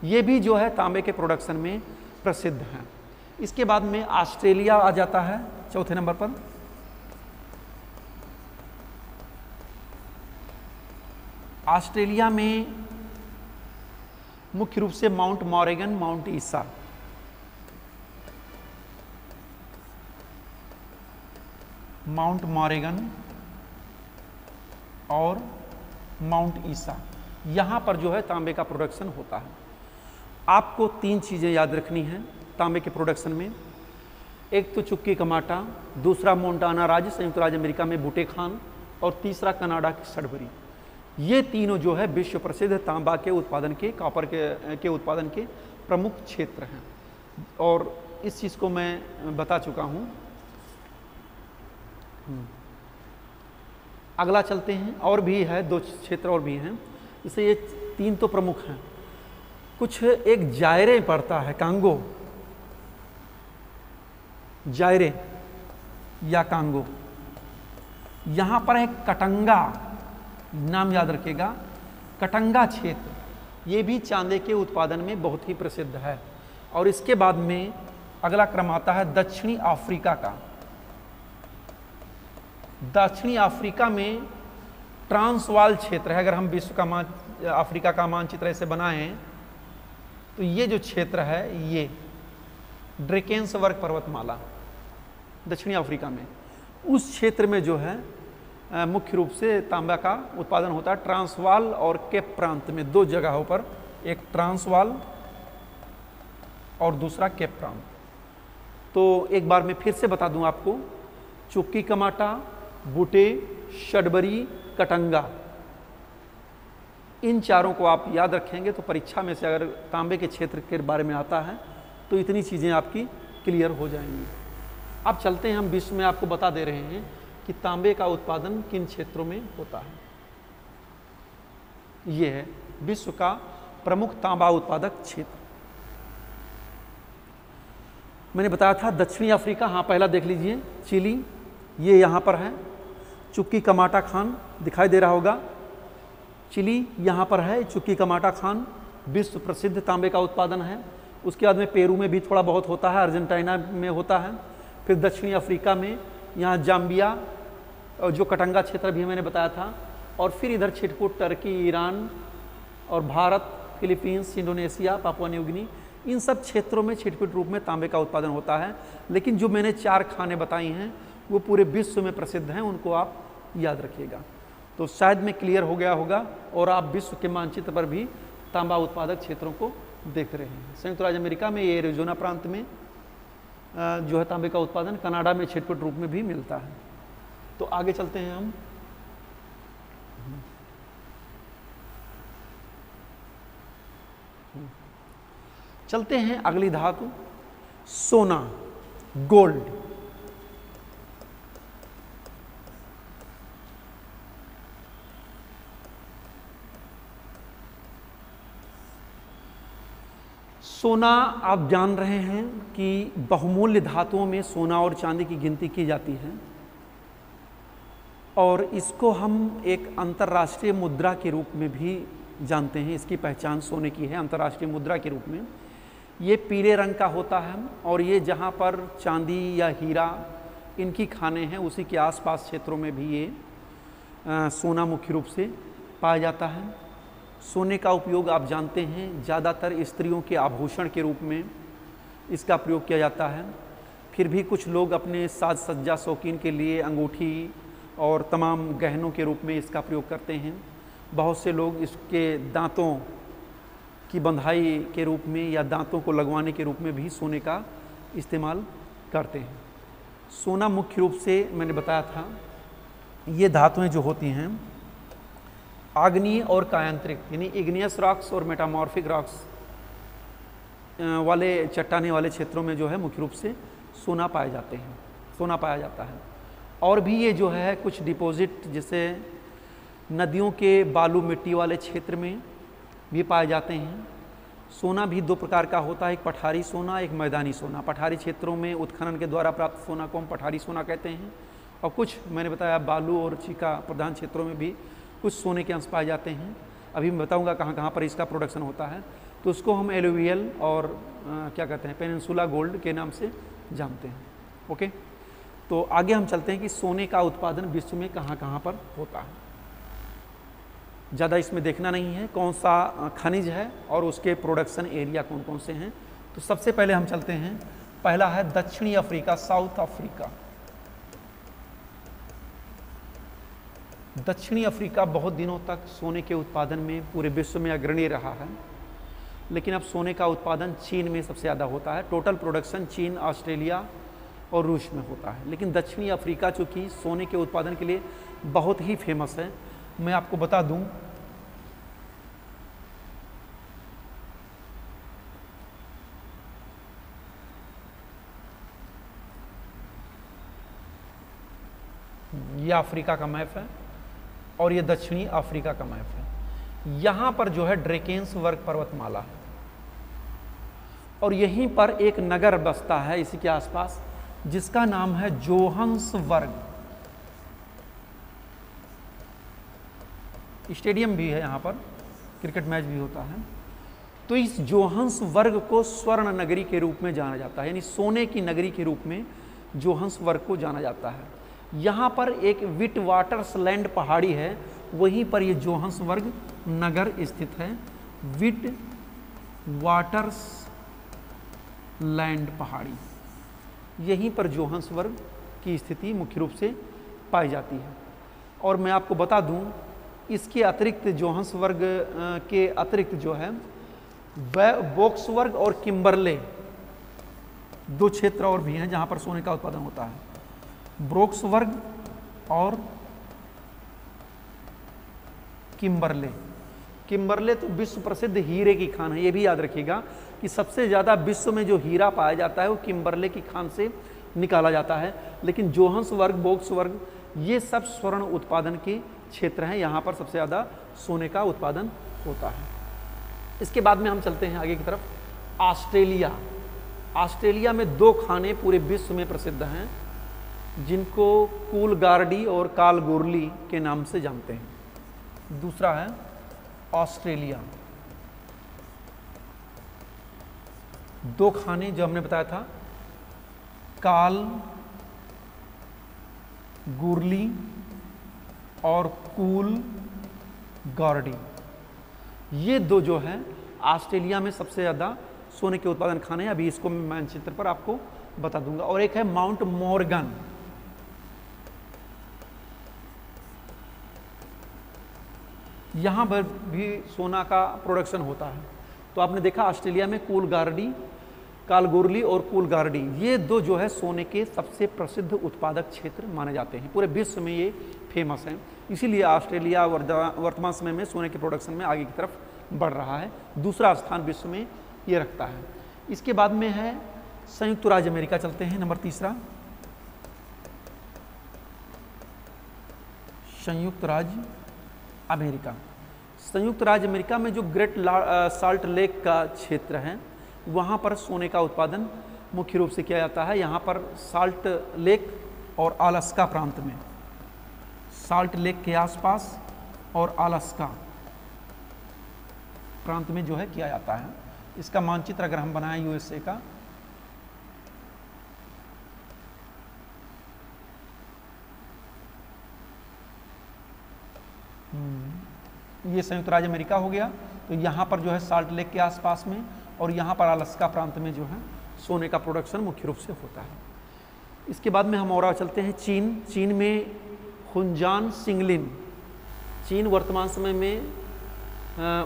ये भी जो है तांबे के प्रोडक्शन में प्रसिद्ध हैं। इसके बाद में ऑस्ट्रेलिया आ जाता है चौथे नंबर पर। ऑस्ट्रेलिया में मुख्य रूप से माउंट मॉरेगन, माउंट ईसा, माउंट मॉरेगन और माउंट ईसा, यहाँ पर जो है तांबे का प्रोडक्शन होता है। आपको 3 चीज़ें याद रखनी हैं तांबे के प्रोडक्शन में। एक तो चुक्की कमाटा, दूसरा मोंटाना राज्य संयुक्त राज्य अमेरिका में बूटे खान, और तीसरा कनाडा की सडबरी। ये तीनों जो है विश्व प्रसिद्ध तांबा के उत्पादन के, कॉपर के उत्पादन के प्रमुख क्षेत्र हैं। और इस चीज़ को मैं बता चुका हूँ अगला चलते हैं, और भी है 2 क्षेत्र और भी हैं, जैसे ये 3 तो प्रमुख हैं। कुछ एक जायरे पड़ता है, कांगो, जायरे या कांगो। यहाँ पर है कटंगा, नाम याद रखिएगा, कटंगा क्षेत्र, ये भी चांदी के उत्पादन में बहुत ही प्रसिद्ध है। और इसके बाद में अगला क्रम आता है दक्षिणी अफ्रीका का। दक्षिणी अफ्रीका में ट्रांसवाल क्षेत्र है। अगर हम विश्व का अफ्रीका का मानचित्र ऐसे बनाएं तो ये जो क्षेत्र है, ये ड्रेकेंसवर्ग पर्वतमाला दक्षिणी अफ्रीका में, उस क्षेत्र में जो है मुख्य रूप से तांबा का उत्पादन होता है। ट्रांसवाल और केप प्रांत में 2 जगहों पर, एक ट्रांसवाल और दूसरा केप प्रांत। तो एक बार मैं फिर से बता दूं आपको, चुक्की कमाटा, बूटे, शडबरी, कटंगा, इन चारों को आप याद रखेंगे तो परीक्षा में से अगर तांबे के क्षेत्र के बारे में आता है तो इतनी चीज़ें आपकी क्लियर हो जाएंगी। अब चलते हैं, हम विश्व में आपको बता दे रहे हैं कि तांबे का उत्पादन किन क्षेत्रों में होता है। यह है विश्व का प्रमुख तांबा उत्पादक क्षेत्र। मैंने बताया था दक्षिणी अफ्रीका, हाँ पहला देख लीजिए, चिली, ये यहाँ पर है। चुक्की कमाटा खान दिखाई दे रहा होगा, चिली यहाँ पर है। चुक्की कमाटा खान विश्व प्रसिद्ध तांबे का उत्पादन है। उसके बाद में पेरू में भी थोड़ा बहुत होता है, अर्जेंटीना में होता है। फिर दक्षिणी अफ्रीका में यहाँ जाम्बिया, जो कटंगा क्षेत्र भी मैंने बताया था, और फिर इधर छिटपुट टर्की, ईरान और Bharat, Philippines, Indonesia, Papua New Guinea, इन सब क्षेत्रों में छिटपुट रूप में तांबे का उत्पादन होता है। लेकिन जो मैंने 4 खानें बताई हैं वो पूरे विश्व में प्रसिद्ध हैं, उनको आप याद रखिएगा। तो शायद में क्लियर हो गया होगा और आप विश्व के मानचित्र पर भी तांबा उत्पादक क्षेत्रों को देख रहे हैं। संयुक्त राज्य अमेरिका में ये एरिज़ोना प्रांत में जो है तांबे का उत्पादन, कनाडा में छिटपुट रूप में भी मिलता है। तो आगे चलते हैं हम। चलते हैं अगली धातु, सोना, गोल्ड। सोना आप जान रहे हैं कि बहुमूल्य धातुओं में सोना और चांदी की गिनती की जाती है और इसको हम एक अंतर्राष्ट्रीय मुद्रा के रूप में भी जानते हैं। इसकी पहचान सोने की है अंतर्राष्ट्रीय मुद्रा के रूप में। ये पीले रंग का होता है और ये जहाँ पर चांदी या हीरा इनकी खानें हैं उसी के आसपास क्षेत्रों में भी ये सोना मुख्य रूप से पाया जाता है। सोने का उपयोग आप जानते हैं ज़्यादातर स्त्रियों के आभूषण के रूप में इसका प्रयोग किया जाता है। फिर भी कुछ लोग अपने साज सज्जा शौकीन के लिए अंगूठी और तमाम गहनों के रूप में इसका प्रयोग करते हैं। बहुत से लोग इसके दांतों की बंधाई के रूप में या दांतों को लगवाने के रूप में भी सोने का इस्तेमाल करते हैं। सोना मुख्य रूप से मैंने बताया था, ये धातुएं जो होती हैं आग्नेय और कायांतरिक यानी इग्नियस रॉक्स और मेटामॉर्फिक रॉक्स वाले चट्टाने वाले क्षेत्रों में जो है मुख्य रूप से सोना पाए जाते हैं, सोना पाया जाता है। और भी ये जो है कुछ डिपॉजिट जैसे नदियों के बालू मिट्टी वाले क्षेत्र में भी पाए जाते हैं। सोना भी 2 प्रकार का होता है, एक पठारी सोना, एक मैदानी सोना। पठारी क्षेत्रों में उत्खनन के द्वारा प्राप्त सोना को हम पठारी सोना कहते हैं और कुछ मैंने बताया बालू और चीका प्रधान क्षेत्रों में भी कुछ सोने के अंश पाए जाते हैं। अभी मैं बताऊंगा कहाँ कहाँ पर इसका प्रोडक्शन होता है। तो उसको हम एलुवियल और क्या कहते हैं पेनिनसुला गोल्ड के नाम से जानते हैं। ओके, तो आगे हम चलते हैं कि सोने का उत्पादन विश्व में कहाँ कहाँ पर होता है। ज़्यादा इसमें देखना नहीं है कौन सा खनिज है और उसके प्रोडक्शन एरिया कौन कौन से हैं। तो सबसे पहले हम चलते हैं, पहला है दक्षिणी अफ्रीका, साउथ अफ्रीका। दक्षिणी अफ्रीका बहुत दिनों तक सोने के उत्पादन में पूरे विश्व में अग्रणी रहा है, लेकिन अब सोने का उत्पादन चीन में सबसे ज़्यादा होता है। टोटल प्रोडक्शन चीन, ऑस्ट्रेलिया और रूस में होता है, लेकिन दक्षिणी अफ्रीका चूँकि सोने के उत्पादन के लिए बहुत ही फेमस है। मैं आपको बता दूं ये अफ्रीका का मैप है और ये दक्षिणी अफ्रीका का मैप है। यहाँ पर जो है ड्रेकेंसबर्ग पर्वतमाला है और यहीं पर एक नगर बसता है इसी के आसपास जिसका नाम है जोहान्सबर्ग। स्टेडियम भी है यहाँ पर, क्रिकेट मैच भी होता है। तो इस जोहान्सबर्ग को स्वर्ण नगरी के रूप में जाना जाता है, यानी सोने की नगरी के रूप में जोहान्सबर्ग को जाना जाता है। यहाँ पर एक विटवाटरसलैंड पहाड़ी है, वहीं पर ये जोहान्सबर्ग नगर स्थित है। विटवाटरसलैंड पहाड़ी, यहीं पर जोहान्सबर्ग की स्थिति मुख्य रूप से पाई जाती है। और मैं आपको बता दूं, इसके अतिरिक्त जोहान्सबर्ग के अतिरिक्त जो है बोक्सबर्ग और किम्बरले, दो क्षेत्र और भी हैं जहां पर सोने का उत्पादन होता है। ब्रोक्सबर्ग और किम्बरले। किम्बरले तो विश्व प्रसिद्ध हीरे की खान है, ये भी याद रखिएगा कि सबसे ज़्यादा विश्व में जो हीरा पाया जाता है वो किम्बरले की खान से निकाला जाता है। लेकिन जोहान्सबर्ग, बोक्सबर्ग, ये सब स्वर्ण उत्पादन के क्षेत्र हैं, यहाँ पर सबसे ज़्यादा सोने का उत्पादन होता है। इसके बाद में हम चलते हैं आगे की तरफ, ऑस्ट्रेलिया। ऑस्ट्रेलिया में दो खाने पूरे विश्व में प्रसिद्ध हैं जिनको कूलगार्डी और कालगोरली के नाम से जानते हैं। दूसरा है ऑस्ट्रेलिया। दो खाने जो हमने बताया था, कालगोरली और कूलगार्डी, ये दो जो है ऑस्ट्रेलिया में सबसे ज़्यादा सोने के उत्पादन खाने हैं। अभी इसको मैं मानचित्र पर आपको बता दूंगा। और एक है माउंट मॉर्गन। यहाँ पर भी सोना का प्रोडक्शन होता है। तो आपने देखा ऑस्ट्रेलिया में कूलगार्डी, कालगोरली और कूलगार्डी, ये दो जो है सोने के सबसे प्रसिद्ध उत्पादक क्षेत्र माने जाते हैं। पूरे विश्व में ये फेमस हैं, इसीलिए ऑस्ट्रेलिया वर्तमान समय में सोने के प्रोडक्शन में आगे की तरफ बढ़ रहा है, दूसरा स्थान विश्व में ये रखता है। इसके बाद में है संयुक्त राज्य अमेरिका। चलते हैं नंबर तीसरा, संयुक्त राज्य अमेरिका। संयुक्त राज्य अमेरिका में जो ग्रेट साल्ट लेक का क्षेत्र है वहाँ पर सोने का उत्पादन मुख्य रूप से किया जाता है। यहाँ पर साल्ट लेक और अलास्का प्रांत में, साल्ट लेक के आसपास और अलास्का प्रांत में जो है किया जाता है। इसका मानचित्र अगर हम बनाएं यूएसए का, ये संयुक्त राज्य अमेरिका हो गया। तो यहाँ पर जो है साल्ट लेक के आसपास में और यहाँ पर अलास्का प्रांत में जो है सोने का प्रोडक्शन मुख्य रूप से होता है। इसके बाद में हम और चलते हैं चीन। चीन में हुनजान सिंगलिन, चीन वर्तमान समय में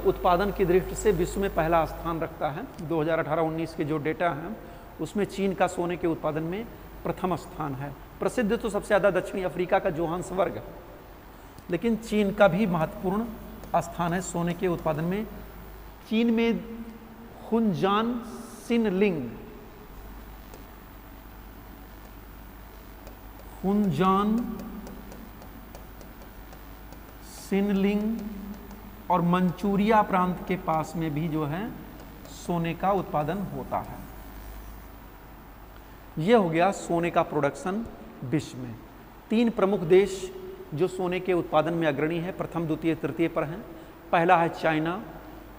उत्पादन की दृष्टि से विश्व में पहला स्थान रखता है। 2018-19 के जो डेटा हैं उसमें चीन का सोने के उत्पादन में प्रथम स्थान है। प्रसिद्ध तो सबसे ज़्यादा दक्षिणी अफ्रीका का जोहान्सबर्ग है, लेकिन चीन का भी महत्वपूर्ण स्थान है सोने के उत्पादन में। चीन में हुनजान सिनलिंग, हुनजान सिनलिंग और मंचूरिया प्रांत के पास में भी जो है सोने का उत्पादन होता है। यह हो गया सोने का प्रोडक्शन विश्व में। तीन प्रमुख देश जो सोने के उत्पादन में अग्रणी है, प्रथम द्वितीय तृतीय पर हैं। पहला है चाइना,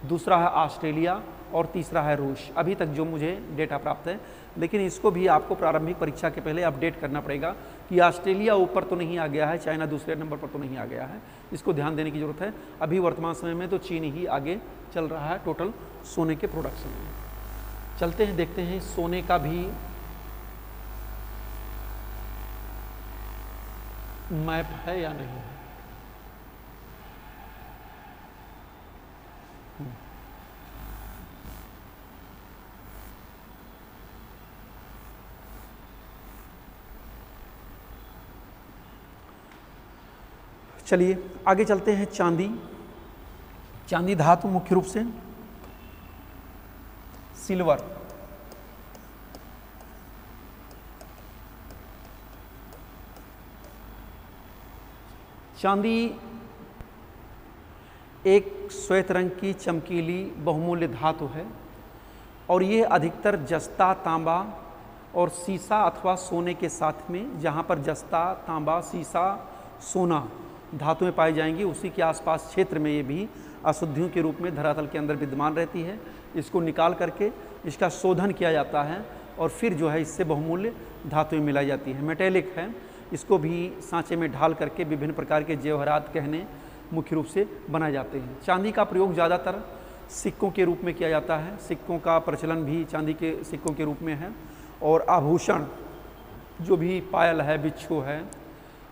दूसरा है ऑस्ट्रेलिया और तीसरा है रूस। अभी तक जो मुझे डेटा प्राप्त है, लेकिन इसको भी आपको प्रारंभिक परीक्षा के पहले अपडेट करना पड़ेगा कि ऑस्ट्रेलिया ऊपर तो नहीं आ गया है, चाइना दूसरे नंबर पर तो नहीं आ गया है। इसको ध्यान देने की जरूरत है। अभी वर्तमान समय में तो चीन ही आगे चल रहा है टोटल सोने के प्रोडक्शन में। चलते हैं, देखते हैं सोने का भी मैप है या नहीं। चलिए आगे चलते हैं। चांदी, चांदी धातु मुख्य रूप से सिल्वर, चांदी एक श्वेत रंग की चमकीली बहुमूल्य धातु है और ये अधिकतर जस्ता, तांबा और सीसा अथवा सोने के साथ में, जहाँ पर जस्ता, तांबा, सीसा, सोना धातुएं पाई जाएंगी उसी के आसपास क्षेत्र में ये भी अशुद्धियों के रूप में धरातल के अंदर विद्यमान रहती है। इसको निकाल करके इसका शोधन किया जाता है और फिर जो है इससे बहुमूल्य धातुएं मिलाई जाती हैं। मेटेलिक है, इसको भी सांचे में ढाल करके विभिन्न प्रकार के जेवरात, गहने मुख्य रूप से बनाए जाते हैं। चांदी का प्रयोग ज़्यादातर सिक्कों के रूप में किया जाता है। सिक्कों का प्रचलन भी चांदी के सिक्कों के रूप में है और आभूषण जो भी पायल है, बिच्छू है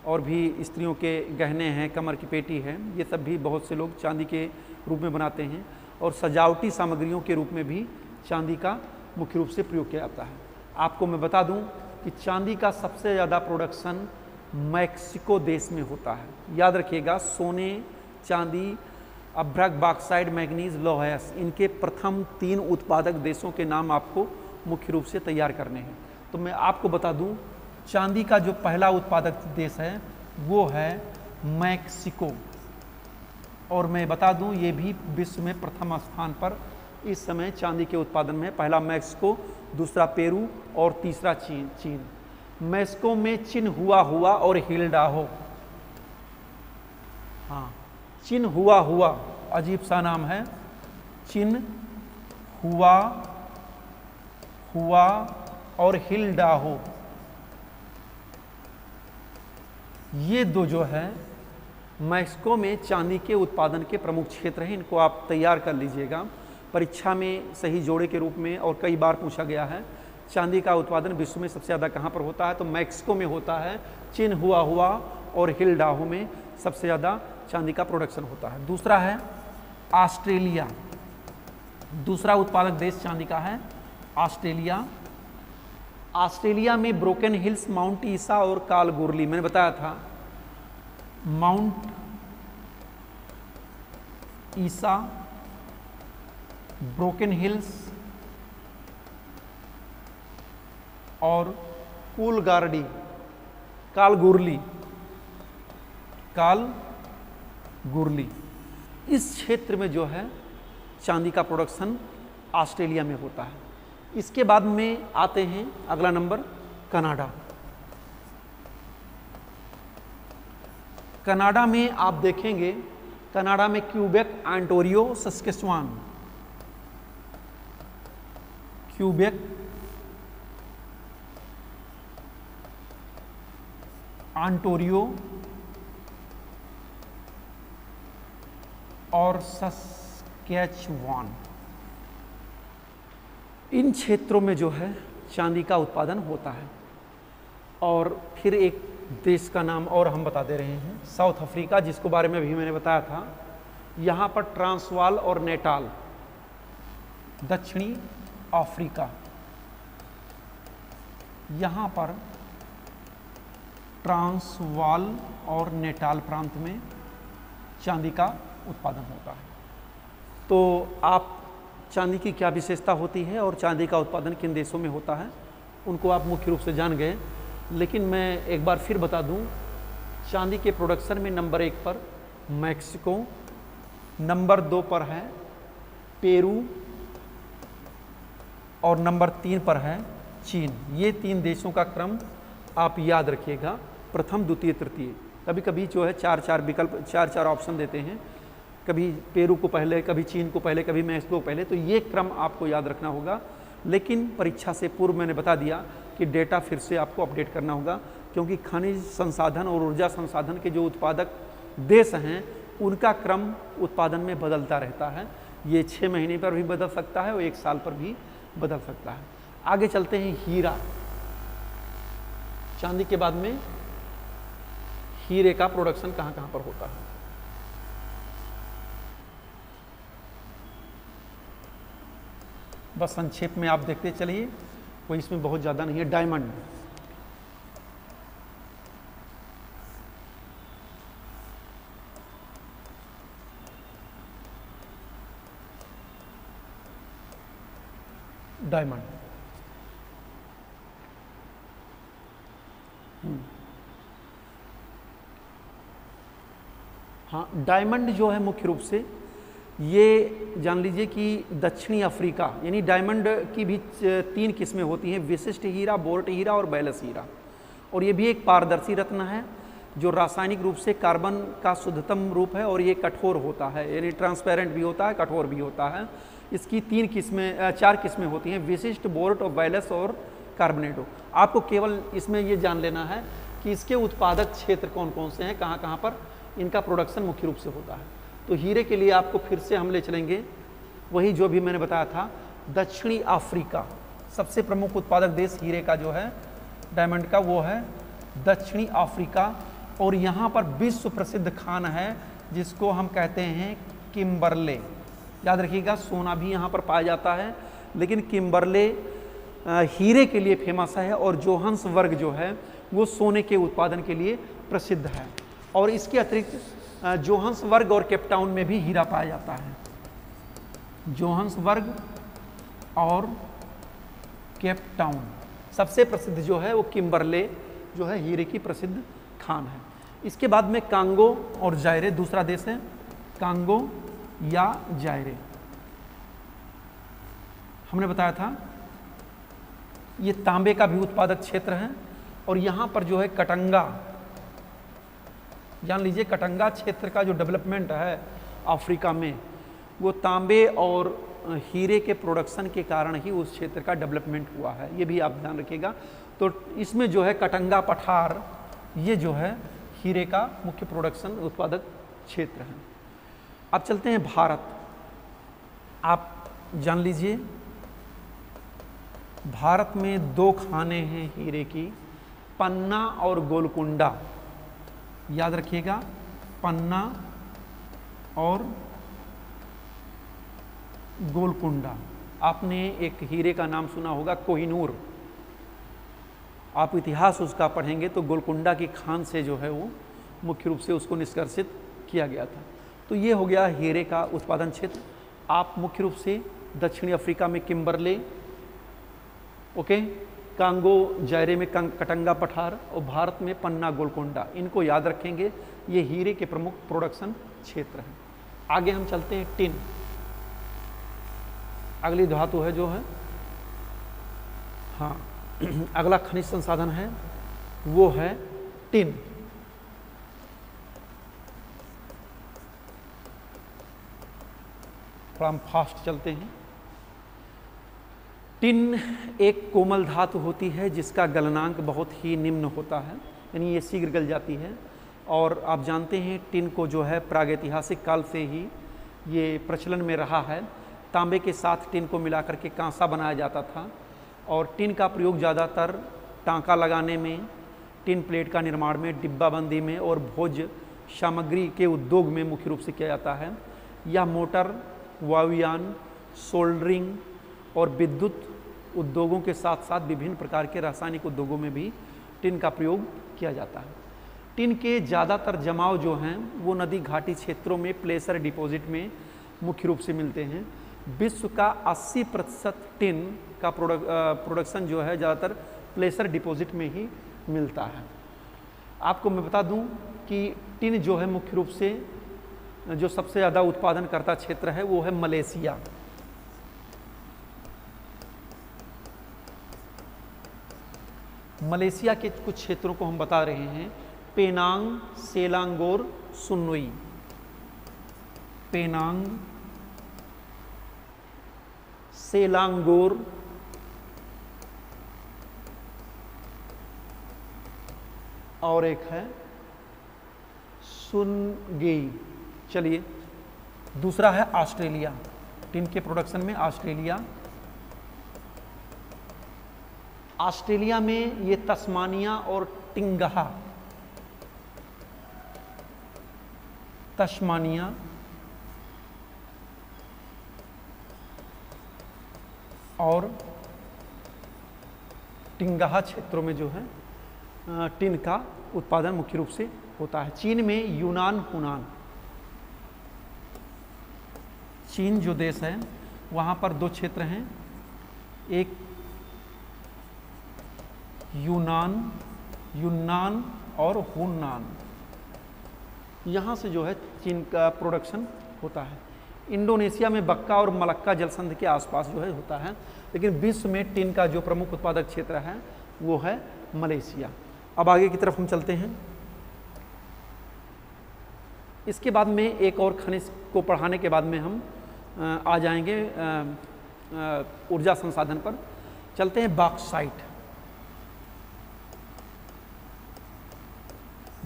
और भी स्त्रियों के गहने हैं, कमर की पेटी है, ये सब भी बहुत से लोग चांदी के रूप में बनाते हैं और सजावटी सामग्रियों के रूप में भी चांदी का मुख्य रूप से प्रयोग किया जाता है। आपको मैं बता दूं कि चांदी का सबसे ज़्यादा प्रोडक्शन मैक्सिको देश में होता है। याद रखिएगा, सोने, चांदी, अभ्रक, बॉक्साइट, मैग्नीज, लोहेस, इनके प्रथम 3 उत्पादक देशों के नाम आपको मुख्य रूप से तैयार करने हैं। तो मैं आपको बता दूं, चांदी का जो पहला उत्पादक देश है वो है मैक्सिको और मैं बता दूं ये भी विश्व में प्रथम स्थान पर इस समय चांदी के उत्पादन में। पहला मैक्सिको, दूसरा पेरू और तीसरा चीन। मैक्सिको में चिन्हुआ और हिल्डाहो, हाँ, चिन्हुआ अजीब सा नाम है, चिन्हुआ और हिल्डाहो, ये दो जो है मैक्सिको में चांदी के उत्पादन के प्रमुख क्षेत्र हैं। इनको आप तैयार कर लीजिएगा, परीक्षा में सही जोड़े के रूप में और कई बार पूछा गया है। चांदी का उत्पादन विश्व में सबसे ज़्यादा कहाँ पर होता है, तो मैक्सिको में होता है। चिन्हुआ और हिल्डाहो में सबसे ज़्यादा चांदी का प्रोडक्शन होता है। दूसरा है ऑस्ट्रेलिया, दूसरा उत्पादक देश चांदी का है ऑस्ट्रेलिया। ऑस्ट्रेलिया में ब्रोकन हिल्स, माउंट ईसा और कालगुरली, मैंने बताया था माउंट ईसा, ब्रोकन हिल्स और कालगुरली, इस क्षेत्र में जो है चांदी का प्रोडक्शन ऑस्ट्रेलिया में होता है। इसके बाद में आते हैं अगला नंबर कनाडा। कनाडा में आप देखेंगे, कनाडा में क्यूबेक, ऑन्टारियो, सस्केचुआन, क्यूबेक, ऑन्टारियो और सस्केचुआन, इन क्षेत्रों में जो है चांदी का उत्पादन होता है। और फिर एक देश का नाम और हम बता दे रहे हैं, साउथ अफ्रीका, जिसको बारे में भी मैंने बताया था। यहाँ पर ट्रांसवाल और नेटाल, दक्षिणी अफ्रीका, यहाँ पर ट्रांसवाल और नेटाल प्रांत में चांदी का उत्पादन होता है। तो आप चांदी की क्या विशेषता होती है और चांदी का उत्पादन किन देशों में होता है उनको आप मुख्य रूप से जान गए। लेकिन मैं एक बार फिर बता दूं, चांदी के प्रोडक्शन में नंबर 1 पर मैक्सिको, नंबर 2 पर है पेरू और नंबर 3 पर है चीन। ये 3 देशों का क्रम आप याद रखिएगा, प्रथम, द्वितीय, तृतीय। कभी कभी जो है 4-4 विकल्प, 4-4 ऑप्शन देते हैं, कभी पेरू को पहले, कभी चीन को पहले, कभी मैक्सिको को पहले, तो ये क्रम आपको याद रखना होगा। लेकिन परीक्षा से पूर्व मैंने बता दिया कि डेटा फिर से आपको अपडेट करना होगा, क्योंकि खनिज संसाधन और ऊर्जा संसाधन के जो उत्पादक देश हैं उनका क्रम उत्पादन में बदलता रहता है। ये 6 महीने पर भी बदल सकता है और 1 साल पर भी बदल सकता है। आगे चलते हैं हीरा। चांदी के बाद में हीरे का प्रोडक्शन कहाँ कहाँ पर होता है। बस संक्षेप में आप देखते चलिए, कोई इसमें बहुत ज़्यादा नहीं है। डायमंड, डायमंड, हाँ, डायमंड जो है मुख्य रूप से ये जान लीजिए कि दक्षिणी अफ्रीका, यानी डायमंड की भी 3 किस्में होती हैं, विशिष्ट हीरा, बोर्ट हीरा और बैलस हीरा। और ये भी एक पारदर्शी रत्न है जो रासायनिक रूप से कार्बन का शुद्धतम रूप है, और ये कठोर होता है, यानी ट्रांसपेरेंट भी होता है, कठोर भी होता है। इसकी 4 किस्में होती हैं, विशिष्ट, बोर्ट और बैलस और कार्बनेटो। आपको केवल इसमें ये जान लेना है कि इसके उत्पादक क्षेत्र कौन कौन से हैं, कहाँ कहाँ पर इनका प्रोडक्शन मुख्य रूप से होता है। तो हीरे के लिए आपको फिर से हम ले चलेंगे वही जो भी मैंने बताया था, दक्षिणी अफ्रीका। सबसे प्रमुख उत्पादक देश हीरे का जो है, डायमंड का, वो है दक्षिणी अफ्रीका। और यहाँ पर विश्व प्रसिद्ध खान है जिसको हम कहते हैं किम्बरले। याद रखिएगा, सोना भी यहाँ पर पाया जाता है, लेकिन किम्बरले हीरे के लिए फेमस है, और जोहान्सबर्ग जो है वो सोने के उत्पादन के लिए प्रसिद्ध है। और इसके अतिरिक्त जोहान्सबर्ग और केपटाउन में भी हीरा पाया जाता है। जोहान्सबर्ग और केपटाउन सबसे प्रसिद्ध जो है वो किम्बरले जो है हीरे की प्रसिद्ध खान है। इसके बाद में कांगो और जायरे दूसरा देश है, कांगो या जायरे। हमने बताया था ये तांबे का भी उत्पादक क्षेत्र है, और यहाँ पर जो है कटंगा, जान लीजिए कटंगा क्षेत्र का जो डेवलपमेंट है अफ्रीका में, वो तांबे और हीरे के प्रोडक्शन के कारण ही उस क्षेत्र का डेवलपमेंट हुआ है, ये भी आप ध्यान रखिएगा। तो इसमें जो है कटंगा पठार, ये जो है हीरे का मुख्य प्रोडक्शन उत्पादक क्षेत्र है। अब चलते हैं भारत। आप जान लीजिए भारत में 2 खानें हैं हीरे की, पन्ना और गोलकुंडा। याद रखिएगा, पन्ना और गोलकुंडा। आपने एक हीरे का नाम सुना होगा, कोहिनूर। आप इतिहास उसका पढ़ेंगे तो गोलकुंडा की खान से जो है वो मुख्य रूप से उसको निष्कर्षित किया गया था। तो ये हो गया हीरे का उत्पादन क्षेत्र। आप मुख्य रूप से दक्षिणी अफ्रीका में किम्बरले, ओके, कांगो जायरे में कटंगा पठार, और भारत में पन्ना गोलकुंडा, इनको याद रखेंगे। ये हीरे के प्रमुख प्रोडक्शन क्षेत्र हैं। आगे हम चलते हैं टिन। अगली धातु है जो है, हाँ, अगला खनिज संसाधन है वो है टिन। थोड़ा हम फास्ट चलते हैं। टिन एक कोमल धातु होती है जिसका गलनांक बहुत ही निम्न होता है, यानी ये शीघ्र गल जाती है। और आप जानते हैं टिन को जो है प्रागैतिहासिक काल से ही ये प्रचलन में रहा है। तांबे के साथ टिन को मिलाकर के कांसा बनाया जाता था, और टिन का प्रयोग ज़्यादातर टांका लगाने में, टिन प्लेट का निर्माण में, डिब्बाबंदी में और भोज सामग्री के उद्योग में मुख्य रूप से किया जाता है। यह मोटर, वायुयान, सोल्डरिंग और विद्युत उद्योगों के साथ साथ विभिन्न प्रकार के रासायनिक उद्योगों में भी टिन का प्रयोग किया जाता है। टिन के ज़्यादातर जमाव जो हैं वो नदी घाटी क्षेत्रों में प्लेसर डिपॉजिट में मुख्य रूप से मिलते हैं। विश्व का 80% टिन का प्रोडक्शन जो है ज़्यादातर प्लेसर डिपॉजिट में ही मिलता है। आपको मैं बता दूं कि टिन जो है मुख्य रूप से जो सबसे ज़्यादा उत्पादन करता क्षेत्र है वो है मलेशिया। मलेशिया के कुछ क्षेत्रों को हम बता रहे हैं, पेनांग, सेलांगोर, सुन्नुई। पेनांग, सेलांगोर, और एक है सुनगेई। चलिए, दूसरा है ऑस्ट्रेलिया। टिन के प्रोडक्शन में ऑस्ट्रेलिया। ऑस्ट्रेलिया में ये तस्मानिया और टिंगहा, तस्मानिया और टिंगहा क्षेत्रों में जो है टिन का उत्पादन मुख्य रूप से होता है। चीन में यूनान, हुनान। चीन जो देश है वहाँ पर 2 क्षेत्र हैं, एक यूनान और हुनान। यहाँ से जो है चीन का प्रोडक्शन होता है। इंडोनेशिया में बक्का और मलक्का जलसंधि के आसपास जो है होता है, लेकिन विश्व में टिन का जो प्रमुख उत्पादक क्षेत्र है वो है मलेशिया। अब आगे की तरफ हम चलते हैं। इसके बाद में एक और खनिज को पढ़ाने के बाद में हम आ जाएंगे ऊर्जा संसाधन पर। चलते हैं बॉक्साइट।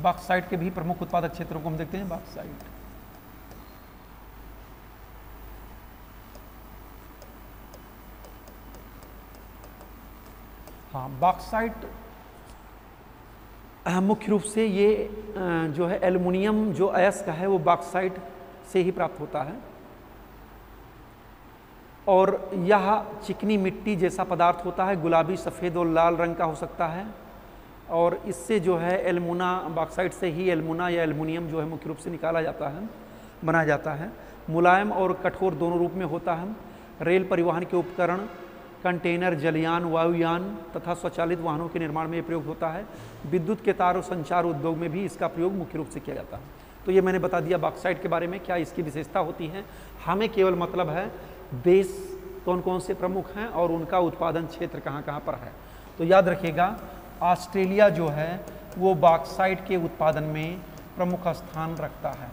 बॉक्साइट के भी प्रमुख उत्पादक क्षेत्रों को हम देखते हैं। बॉक्साइट, हाँ, बॉक्साइट मुख्य रूप से ये जो है एल्युमिनियम जो अयस्क है वो बॉक्साइट से ही प्राप्त होता है, और यह चिकनी मिट्टी जैसा पदार्थ होता है, गुलाबी, सफ़ेद और लाल रंग का हो सकता है, और इससे जो है एल्युमिना, बॉक्साइट से ही एल्युमिना या एल्युमिनियम जो है मुख्य रूप से निकाला जाता है, बनाया जाता है। मुलायम और कठोर दोनों रूप में होता है। रेल परिवहन के उपकरण, कंटेनर, जलयान, वायुयान तथा स्वचालित वाहनों के निर्माण में प्रयोग होता है। विद्युत के तार और संचार उद्योग में भी इसका प्रयोग मुख्य रूप से किया जाता है। तो ये मैंने बता दिया बॉक्साइट के बारे में, क्या इसकी विशेषता होती है। हमें केवल मतलब है देश कौन कौन से प्रमुख हैं और उनका उत्पादन क्षेत्र कहाँ कहाँ पर है। तो याद रखिएगा, ऑस्ट्रेलिया जो है वो बॉक्साइट के उत्पादन में प्रमुख स्थान रखता है।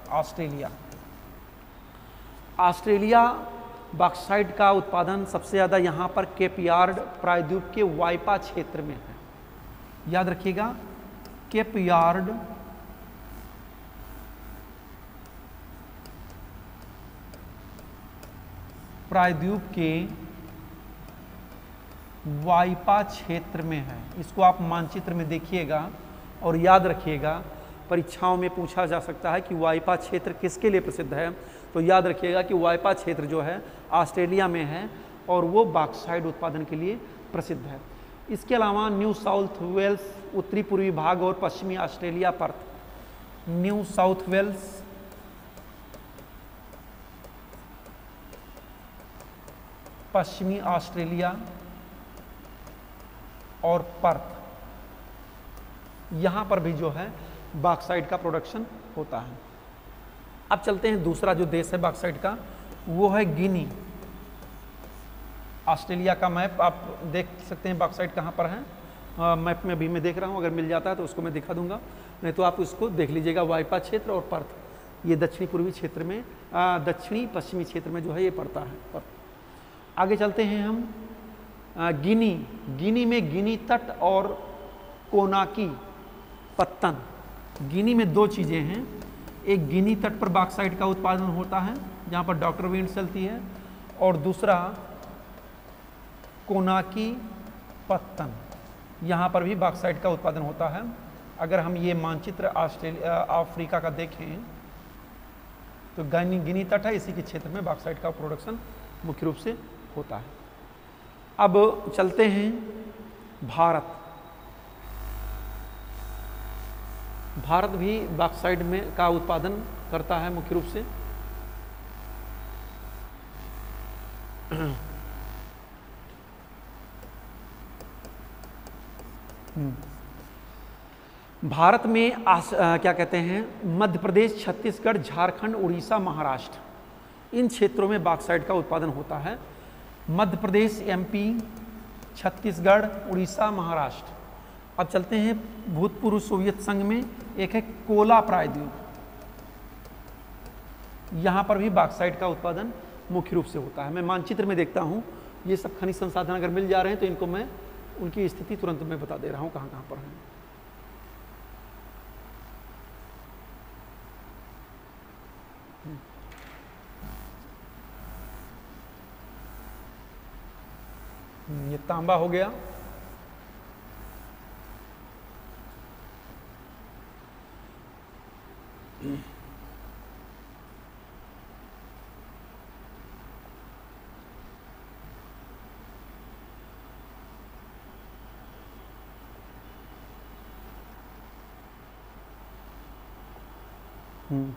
ऑस्ट्रेलिया बॉक्साइट का उत्पादन सबसे ज़्यादा यहाँ पर केप यार्ड प्रायद्वीप के वाइपा क्षेत्र में है। याद रखिएगा, केप यार्ड प्रायद्वीप के वाइपा क्षेत्र में है। इसको आप मानचित्र में देखिएगा और याद रखिएगा, परीक्षाओं में पूछा जा सकता है कि वाइपा क्षेत्र किसके लिए प्रसिद्ध है। तो याद रखिएगा कि वाइपा क्षेत्र जो है ऑस्ट्रेलिया में है और वो बॉक्साइट उत्पादन के लिए प्रसिद्ध है। इसके अलावा न्यू साउथ वेल्स, उत्तरी पूर्वी भाग और पश्चिमी Australia, Perth. New South Wales, पश्चिमी ऑस्ट्रेलिया और पर्थ, यहाँ पर भी जो है बॉक्साइट का प्रोडक्शन होता है। अब चलते हैं दूसरा जो देश है बॉक्साइट का, वो है गिनी। ऑस्ट्रेलिया का मैप आप देख सकते हैं बॉक्साइट कहाँ पर है। मैप में अभी मैं देख रहा हूँ, अगर मिल जाता है तो उसको मैं दिखा दूंगा, नहीं तो आप उसको देख लीजिएगा। वाइपा क्षेत्र और पर्थ, ये दक्षिणी पूर्वी क्षेत्र में, दक्षिणी पश्चिमी क्षेत्र में जो है ये पड़ता है पर्थ। आगे चलते हैं हम गिनी। गिनी में गिनी तट और कोनाकी पत्तन। गिनी में दो चीज़ें हैं, एक गिनी तट पर बॉक्साइट का उत्पादन होता है जहाँ पर डॉक्टर विंड चलती है, और दूसरा कोनाकी पत्तन, यहाँ पर भी बॉक्साइट का उत्पादन होता है। अगर हम ये मानचित्र अफ्रीका का देखें तो गिनी तट है, इसी के क्षेत्र में बॉक्साइट का प्रोडक्शन मुख्य रूप से होता है। अब चलते हैं भारत। भारत भी बॉक्साइट में का उत्पादन करता है मुख्य रूप से। भारत में क्या कहते हैं, मध्य प्रदेश, छत्तीसगढ़, झारखंड, उड़ीसा, महाराष्ट्र, इन क्षेत्रों में बॉक्साइट का उत्पादन होता है। मध्य प्रदेश, एमपी, छत्तीसगढ़, उड़ीसा, महाराष्ट्र। अब चलते हैं भूतपूर्व सोवियत संघ में, एक है कोला प्रायद्वीप, यहाँ पर भी बॉक्साइट का उत्पादन मुख्य रूप से होता है। मैं मानचित्र में देखता हूँ, ये सब खनिज संसाधन अगर मिल जा रहे हैं तो इनको मैं उनकी स्थिति तुरंत में बता दे रहा हूँ कहाँ कहाँ पर है। ये तांबा हो गया,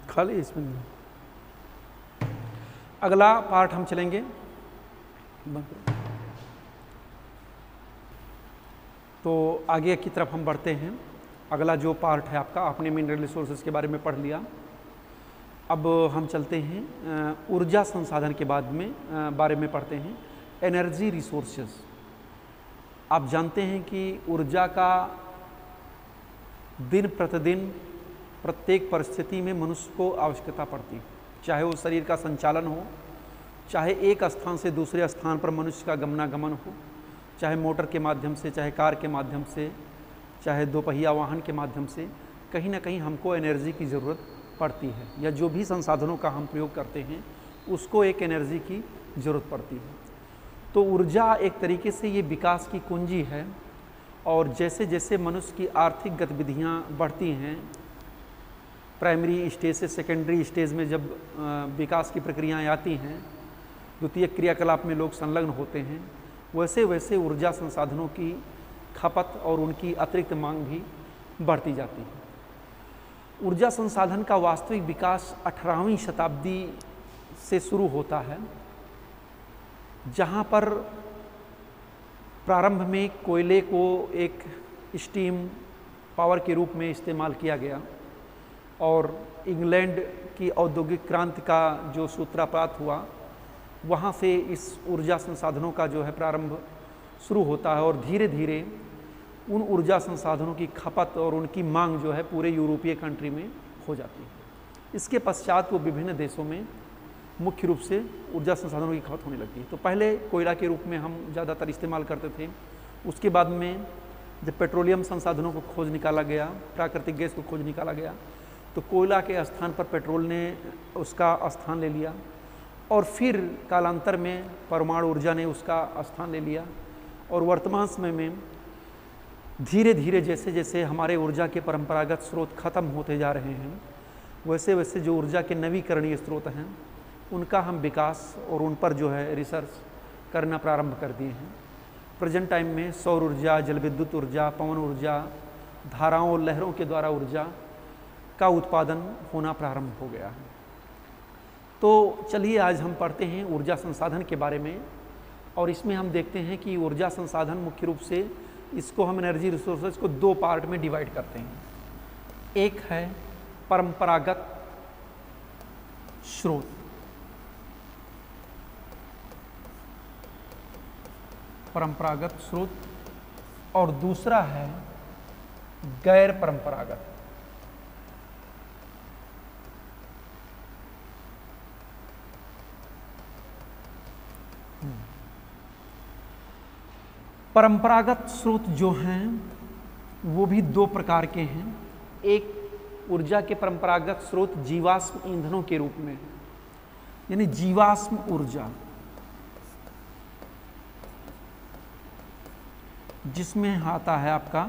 खाली इसमें। अगला पार्ट हम चलेंगे, तो आगे की तरफ हम बढ़ते हैं। अगला जो पार्ट है आपका, आपने मिनरल रिसोर्सेज के बारे में पढ़ लिया, अब हम चलते हैं ऊर्जा संसाधन के बारे में पढ़ते हैं, एनर्जी रिसोर्सेज। आप जानते हैं कि ऊर्जा का दिन प्रतिदिन प्रत्येक परिस्थिति में मनुष्य को आवश्यकता पड़ती है, चाहे वो शरीर का संचालन हो, चाहे एक स्थान से दूसरे स्थान पर मनुष्य का गमनागमन हो, चाहे मोटर के माध्यम से, चाहे कार के माध्यम से, चाहे दोपहिया वाहन के माध्यम से, कहीं ना कहीं हमको एनर्जी की ज़रूरत पड़ती है, या जो भी संसाधनों का हम प्रयोग करते हैं उसको एक एनर्जी की ज़रूरत पड़ती है। तो ऊर्जा एक तरीके से ये विकास की कुंजी है, और जैसे जैसे मनुष्य की आर्थिक गतिविधियाँ बढ़ती हैं, प्राइमरी स्टेज से सेकेंडरी स्टेज में जब विकास की प्रक्रियाएँ आती हैं, द्वितीय क्रियाकलाप में लोग संलग्न होते हैं, वैसे वैसे ऊर्जा संसाधनों की खपत और उनकी अतिरिक्त मांग भी बढ़ती जाती है। ऊर्जा संसाधन का वास्तविक विकास 18वीं शताब्दी से शुरू होता है, जहाँ पर प्रारंभ में कोयले को एक स्टीम पावर के रूप में इस्तेमाल किया गया, और इंग्लैंड की औद्योगिक क्रांति का जो सूत्रपात हुआ, वहाँ से इस ऊर्जा संसाधनों का जो है प्रारंभ शुरू होता है, और धीरे धीरे उन ऊर्जा संसाधनों की खपत और उनकी मांग जो है पूरे यूरोपीय कंट्री में हो जाती है। इसके पश्चात वो विभिन्न देशों में मुख्य रूप से ऊर्जा संसाधनों की खपत होने लगती है। तो पहले कोयला के रूप में हम ज़्यादातर इस्तेमाल करते थे, उसके बाद में जब पेट्रोलियम संसाधनों को खोज निकाला गया, प्राकृतिक गैस को खोज निकाला गया, तो कोयला के स्थान पर पेट्रोल ने उसका स्थान ले लिया, और फिर कालांतर में परमाणु ऊर्जा ने उसका स्थान ले लिया, और वर्तमान समय में धीरे धीरे जैसे जैसे हमारे ऊर्जा के परंपरागत स्रोत खत्म होते जा रहे हैं, वैसे वैसे जो ऊर्जा के नवीकरणीय स्रोत हैं उनका हम विकास और उन पर जो है रिसर्च करना प्रारंभ कर दिए हैं। प्रेजेंट टाइम में सौर ऊर्जा, जल विद्युत ऊर्जा, पवन ऊर्जा, धाराओं और लहरों के द्वारा ऊर्जा का उत्पादन होना प्रारंभ हो गया है। तो चलिए आज हम पढ़ते हैं ऊर्जा संसाधन के बारे में, और इसमें हम देखते हैं कि ऊर्जा संसाधन मुख्य रूप से इसको हम एनर्जी रिसोर्सेज को दो पार्ट में डिवाइड करते हैं। एक है परंपरागत स्रोत, परंपरागत स्रोत, और दूसरा है गैर परंपरागत। परंपरागत स्रोत जो हैं वो भी दो प्रकार के हैं। एक ऊर्जा के परंपरागत स्रोत जीवाश्म ईंधनों के रूप में, यानी जीवाश्म ऊर्जा, जिसमें आता है आपका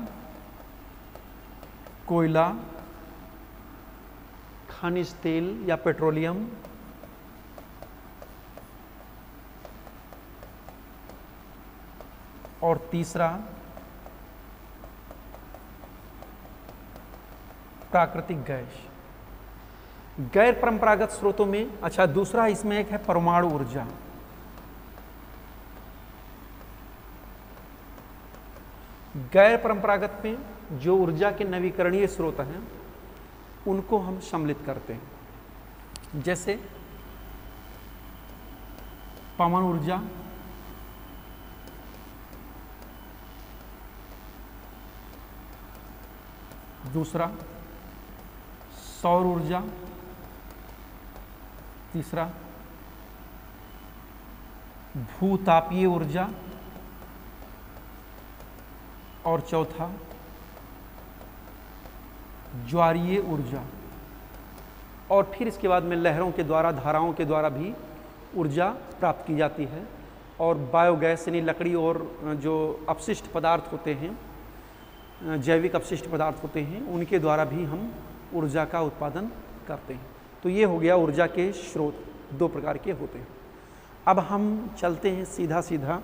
कोयला, खनिज तेल या पेट्रोलियम, और तीसरा प्राकृतिक गैस। गैर परंपरागत स्रोतों में, अच्छा दूसरा इसमें एक है परमाणु ऊर्जा। गैर परंपरागत में जो ऊर्जा के नवीकरणीय स्रोत हैं उनको हम सम्मिलित करते हैं, जैसे पवन ऊर्जा, दूसरा सौर ऊर्जा, तीसरा भूतापीय ऊर्जा, और चौथा ज्वारीय ऊर्जा। और फिर इसके बाद में लहरों के द्वारा, धाराओं के द्वारा भी ऊर्जा प्राप्त की जाती है, और बायोगैस यानी लकड़ी और जो अपशिष्ट पदार्थ होते हैं, जैविक अपशिष्ट पदार्थ होते हैं, उनके द्वारा भी हम ऊर्जा का उत्पादन करते हैं। तो ये हो गया ऊर्जा के स्रोत, दो प्रकार के होते हैं। अब हम चलते हैं सीधा सीधा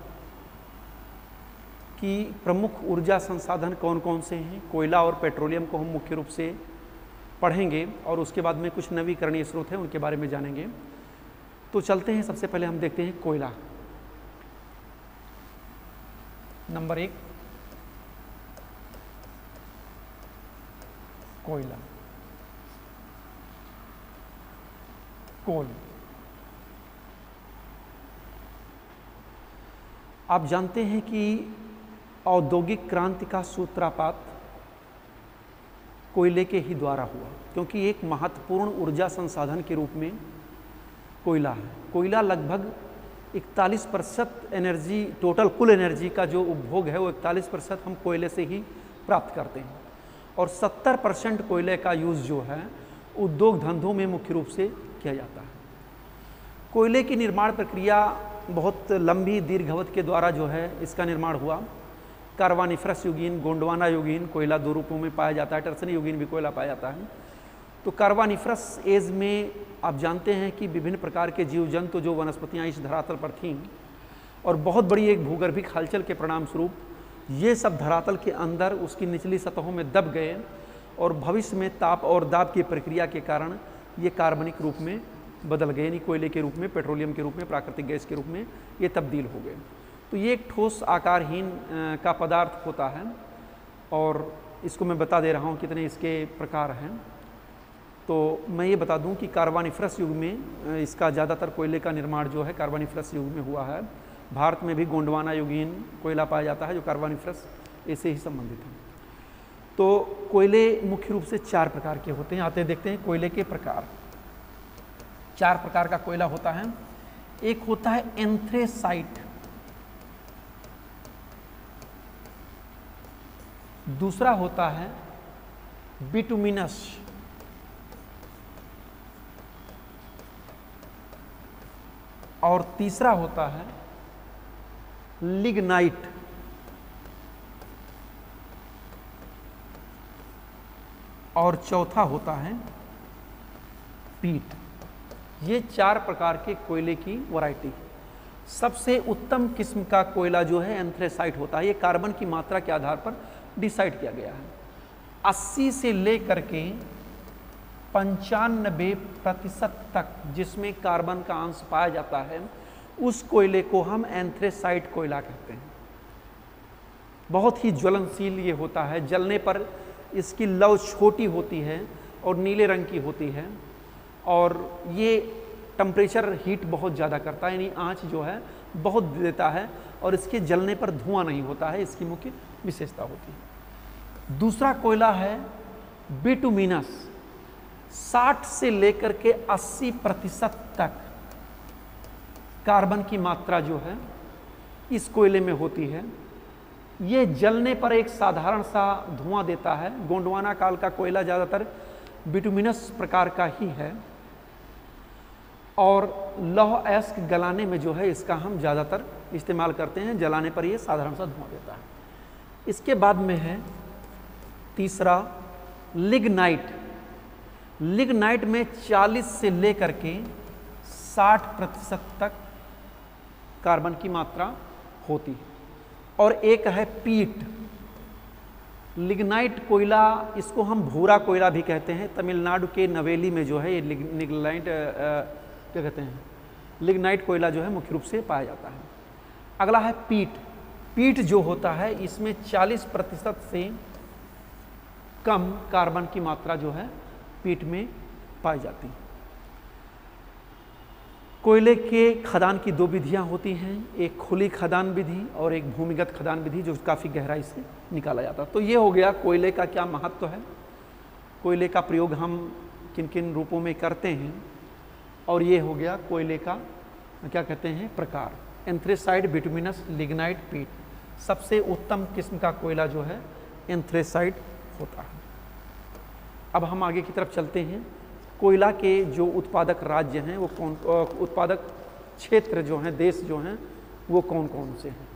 कि प्रमुख ऊर्जा संसाधन कौन कौन से हैं। कोयला और पेट्रोलियम को हम मुख्य रूप से पढ़ेंगे, और उसके बाद में कुछ नवीकरणीय स्रोत हैं उनके बारे में जानेंगे। तो चलते हैं, सबसे पहले हम देखते हैं कोयला। नंबर 1 कोयला। कोल। आप जानते हैं कि औद्योगिक क्रांति का सूत्रपात कोयले के ही द्वारा हुआ, क्योंकि एक महत्वपूर्ण ऊर्जा संसाधन के रूप में कोयला है। कोयला लगभग 41% एनर्जी, टोटल कुल एनर्जी का जो उपभोग है वो 41% हम कोयले से ही प्राप्त करते हैं, और 70% कोयले का यूज़ जो है उद्योग धंधों में मुख्य रूप से किया जाता है। कोयले की निर्माण प्रक्रिया बहुत लंबी दीर्घावधि के द्वारा जो है इसका निर्माण हुआ। कार्बोनिफरस युगीन, गोंडवाना युगीन कोयला दो रूपों में पाया जाता है, टर्सरी युगीन भी कोयला पाया जाता है। तो कार्बोनिफरस एज में आप जानते हैं कि विभिन्न प्रकार के जीव जंतु जो वनस्पतियां इस धरातल पर थीं, और बहुत बड़ी एक भूगर्भिक हलचल के परिणाम स्वरूप ये सब धरातल के अंदर उसकी निचली सतहों में दब गए, और भविष्य में ताप और दाब की प्रक्रिया के कारण ये कार्बनिक रूप में बदल गए, यानी कोयले के रूप में, पेट्रोलियम के रूप में, प्राकृतिक गैस के रूप में ये तब्दील हो गए। तो ये एक ठोस आकारहीन का पदार्थ होता है, और इसको मैं बता दे रहा हूँ कितने इसके प्रकार हैं। तो मैं ये बता दूं कि कार्बोनिफरस युग में इसका ज़्यादातर कोयले का निर्माण जो है कार्बोनिफरस युग में हुआ है। भारत में भी गोंडवाना युगीन कोयला पाया जाता है जो कार्बोनिफरस इससे ही संबंधित है। तो कोयले मुख्य रूप से 4 प्रकार के होते हैं। आते देखते हैं कोयले के प्रकार। 4 प्रकार का कोयला होता है। एक होता है एंथ्रेसाइट, दूसरा होता है बिटुमिनस, और तीसरा होता है लिग्नाइट, और चौथा होता है पीट। ये 4 प्रकार के कोयले की वैरायटी। सबसे उत्तम किस्म का कोयला जो है एंथ्रेसाइट होता है। ये कार्बन की मात्रा के आधार पर डिसाइड किया गया है। 80 से लेकर के 95% तक जिसमें कार्बन का अंश पाया जाता है उस कोयले को हम एंथ्रेसाइट कोयला कहते हैं। बहुत ही ज्वलनशील ये होता है। जलने पर इसकी लौ छोटी होती है और नीले रंग की होती है, और ये टेम्परेचर हीट बहुत ज़्यादा करता है, यानी आँच जो है बहुत देता है, और इसके जलने पर धुआं नहीं होता है, इसकी मुख्य विशेषता होती है। दूसरा कोयला है बिटुमिनस। 60 से लेकर के 80% तक कार्बन की मात्रा जो है इस कोयले में होती है। ये जलने पर एक साधारण सा धुआं देता है। गोंडवाना काल का कोयला ज़्यादातर बिटुमिनस प्रकार का ही है, और लौह अयस्क गलाने में जो है इसका हम ज़्यादातर इस्तेमाल करते हैं। जलाने पर ये साधारण सा धुआं देता है। इसके बाद में है तीसरा लिग्नाइट। लिग्नाइट में 40 से लेकर के 60% तक कार्बन की मात्रा होती है। और एक है पीट। लिग्नाइट कोयला, इसको हम भूरा कोयला भी कहते हैं। तमिलनाडु के नवेली में जो है ये लिग्नाइट क्या कहते हैं, लिग्नाइट कोयला जो है मुख्य रूप से पाया जाता है। अगला है पीट। पीट जो होता है इसमें 40% से कम कार्बन की मात्रा जो है पीट में पाई जाती है। कोयले के खदान की 2 विधियां होती हैं, एक खुली खदान विधि और एक भूमिगत खदान विधि जो काफ़ी गहराई से निकाला जाता है। तो ये हो गया कोयले का क्या महत्व है, कोयले का प्रयोग हम किन किन रूपों में करते हैं, और ये हो गया कोयले का क्या कहते हैं प्रकार। एंथ्रेसाइट, बिटुमिनस, लिग्नाइट, पीट। सबसे उत्तम किस्म का कोयला जो है एंथ्रेसाइट होता है। अब हम आगे की तरफ चलते हैं। कोयला के जो उत्पादक राज्य हैं वो कौन, उत्पादक क्षेत्र जो हैं, देश जो हैं वो कौन कौन से हैं,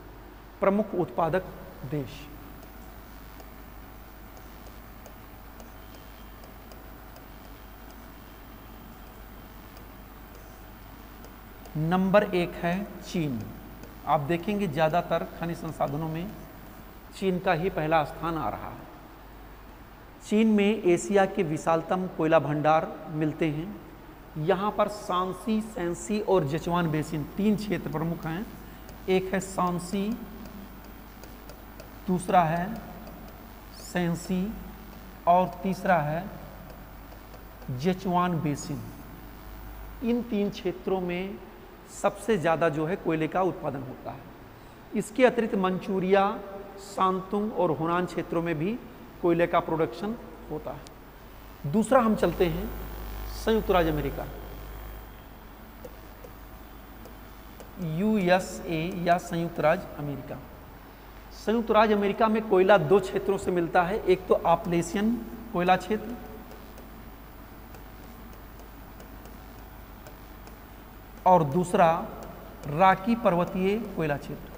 प्रमुख उत्पादक देश। नंबर 1 है चीन। आप देखेंगे ज़्यादातर खनिज संसाधनों में चीन का ही पहला स्थान आ रहा है। चीन में एशिया के विशालतम कोयला भंडार मिलते हैं। यहाँ पर शांसी, शैंसी और जेचुआन बेसिन 3 क्षेत्र प्रमुख हैं। एक है शांसी, दूसरा है शैंसी और तीसरा है जेचुआन बेसिन। इन 3 क्षेत्रों में सबसे ज़्यादा जो है कोयले का उत्पादन होता है। इसके अतिरिक्त मंचूरिया, सांतुंग और हुनान क्षेत्रों में भी कोयले का प्रोडक्शन होता है। दूसरा हम चलते हैं संयुक्त राज्य अमेरिका, USA या संयुक्त राज्य अमेरिका। संयुक्त राज्य अमेरिका में कोयला 2 क्षेत्रों से मिलता है, एक तो आपलेशियन कोयला क्षेत्र और दूसरा रॉकी पर्वतीय कोयला क्षेत्र।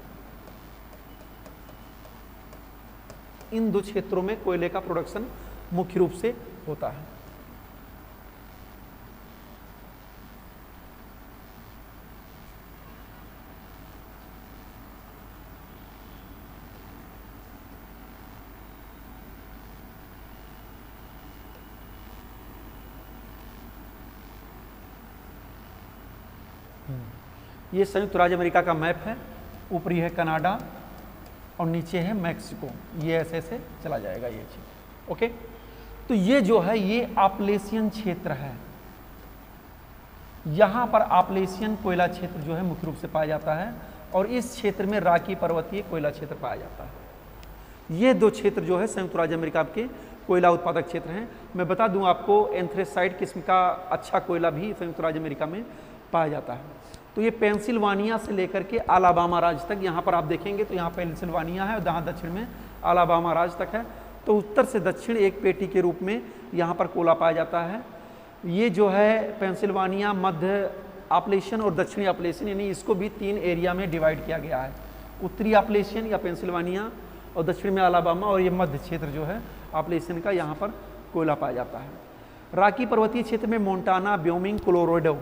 इन 2 क्षेत्रों में कोयले का प्रोडक्शन मुख्य रूप से होता है। ये संयुक्त राज्य अमेरिका का मैप है, ऊपरी है कनाडा और नीचे है मैक्सिको। ये ऐसे ऐसे चला जाएगा ये चीज। ओके, तो ये जो है ये आपलेशियन क्षेत्र है। यहाँ पर आपलेशियन कोयला क्षेत्र जो है मुख्य रूप से पाया जाता है और इस क्षेत्र में रॉकी पर्वतीय कोयला क्षेत्र पाया जाता है। ये 2 क्षेत्र जो है संयुक्त राज्य अमेरिका के कोयला उत्पादक क्षेत्र हैं। मैं बता दूं आपको, एंथ्रेसाइट किस्म का अच्छा कोयला भी संयुक्त राज्य अमेरिका में पाया जाता है। तो ये पेंसिल्वानिया से लेकर के अलाबामा राज्य तक, यहाँ पर आप देखेंगे तो यहाँ पेंसिल्वानिया है और जहाँ दक्षिण में अलाबामा राज्य तक है। तो उत्तर से दक्षिण एक पेटी के रूप में यहाँ पर कोयला पाया जाता है। ये जो है पेंसिल्वानिया, मध्य आपलेशियन और दक्षिणी आपलेशियन, यानी इसको भी 3 एरिया में डिवाइड किया गया है। उत्तरी आपलेशियन या पेंसिल्वानिया और दक्षिण में अलाबामा, और ये मध्य क्षेत्र जो है आपलेशियन का, यहाँ पर कोयला पाया जाता है। रॉकी पर्वतीय क्षेत्र में Montana, Wyoming, Colorado,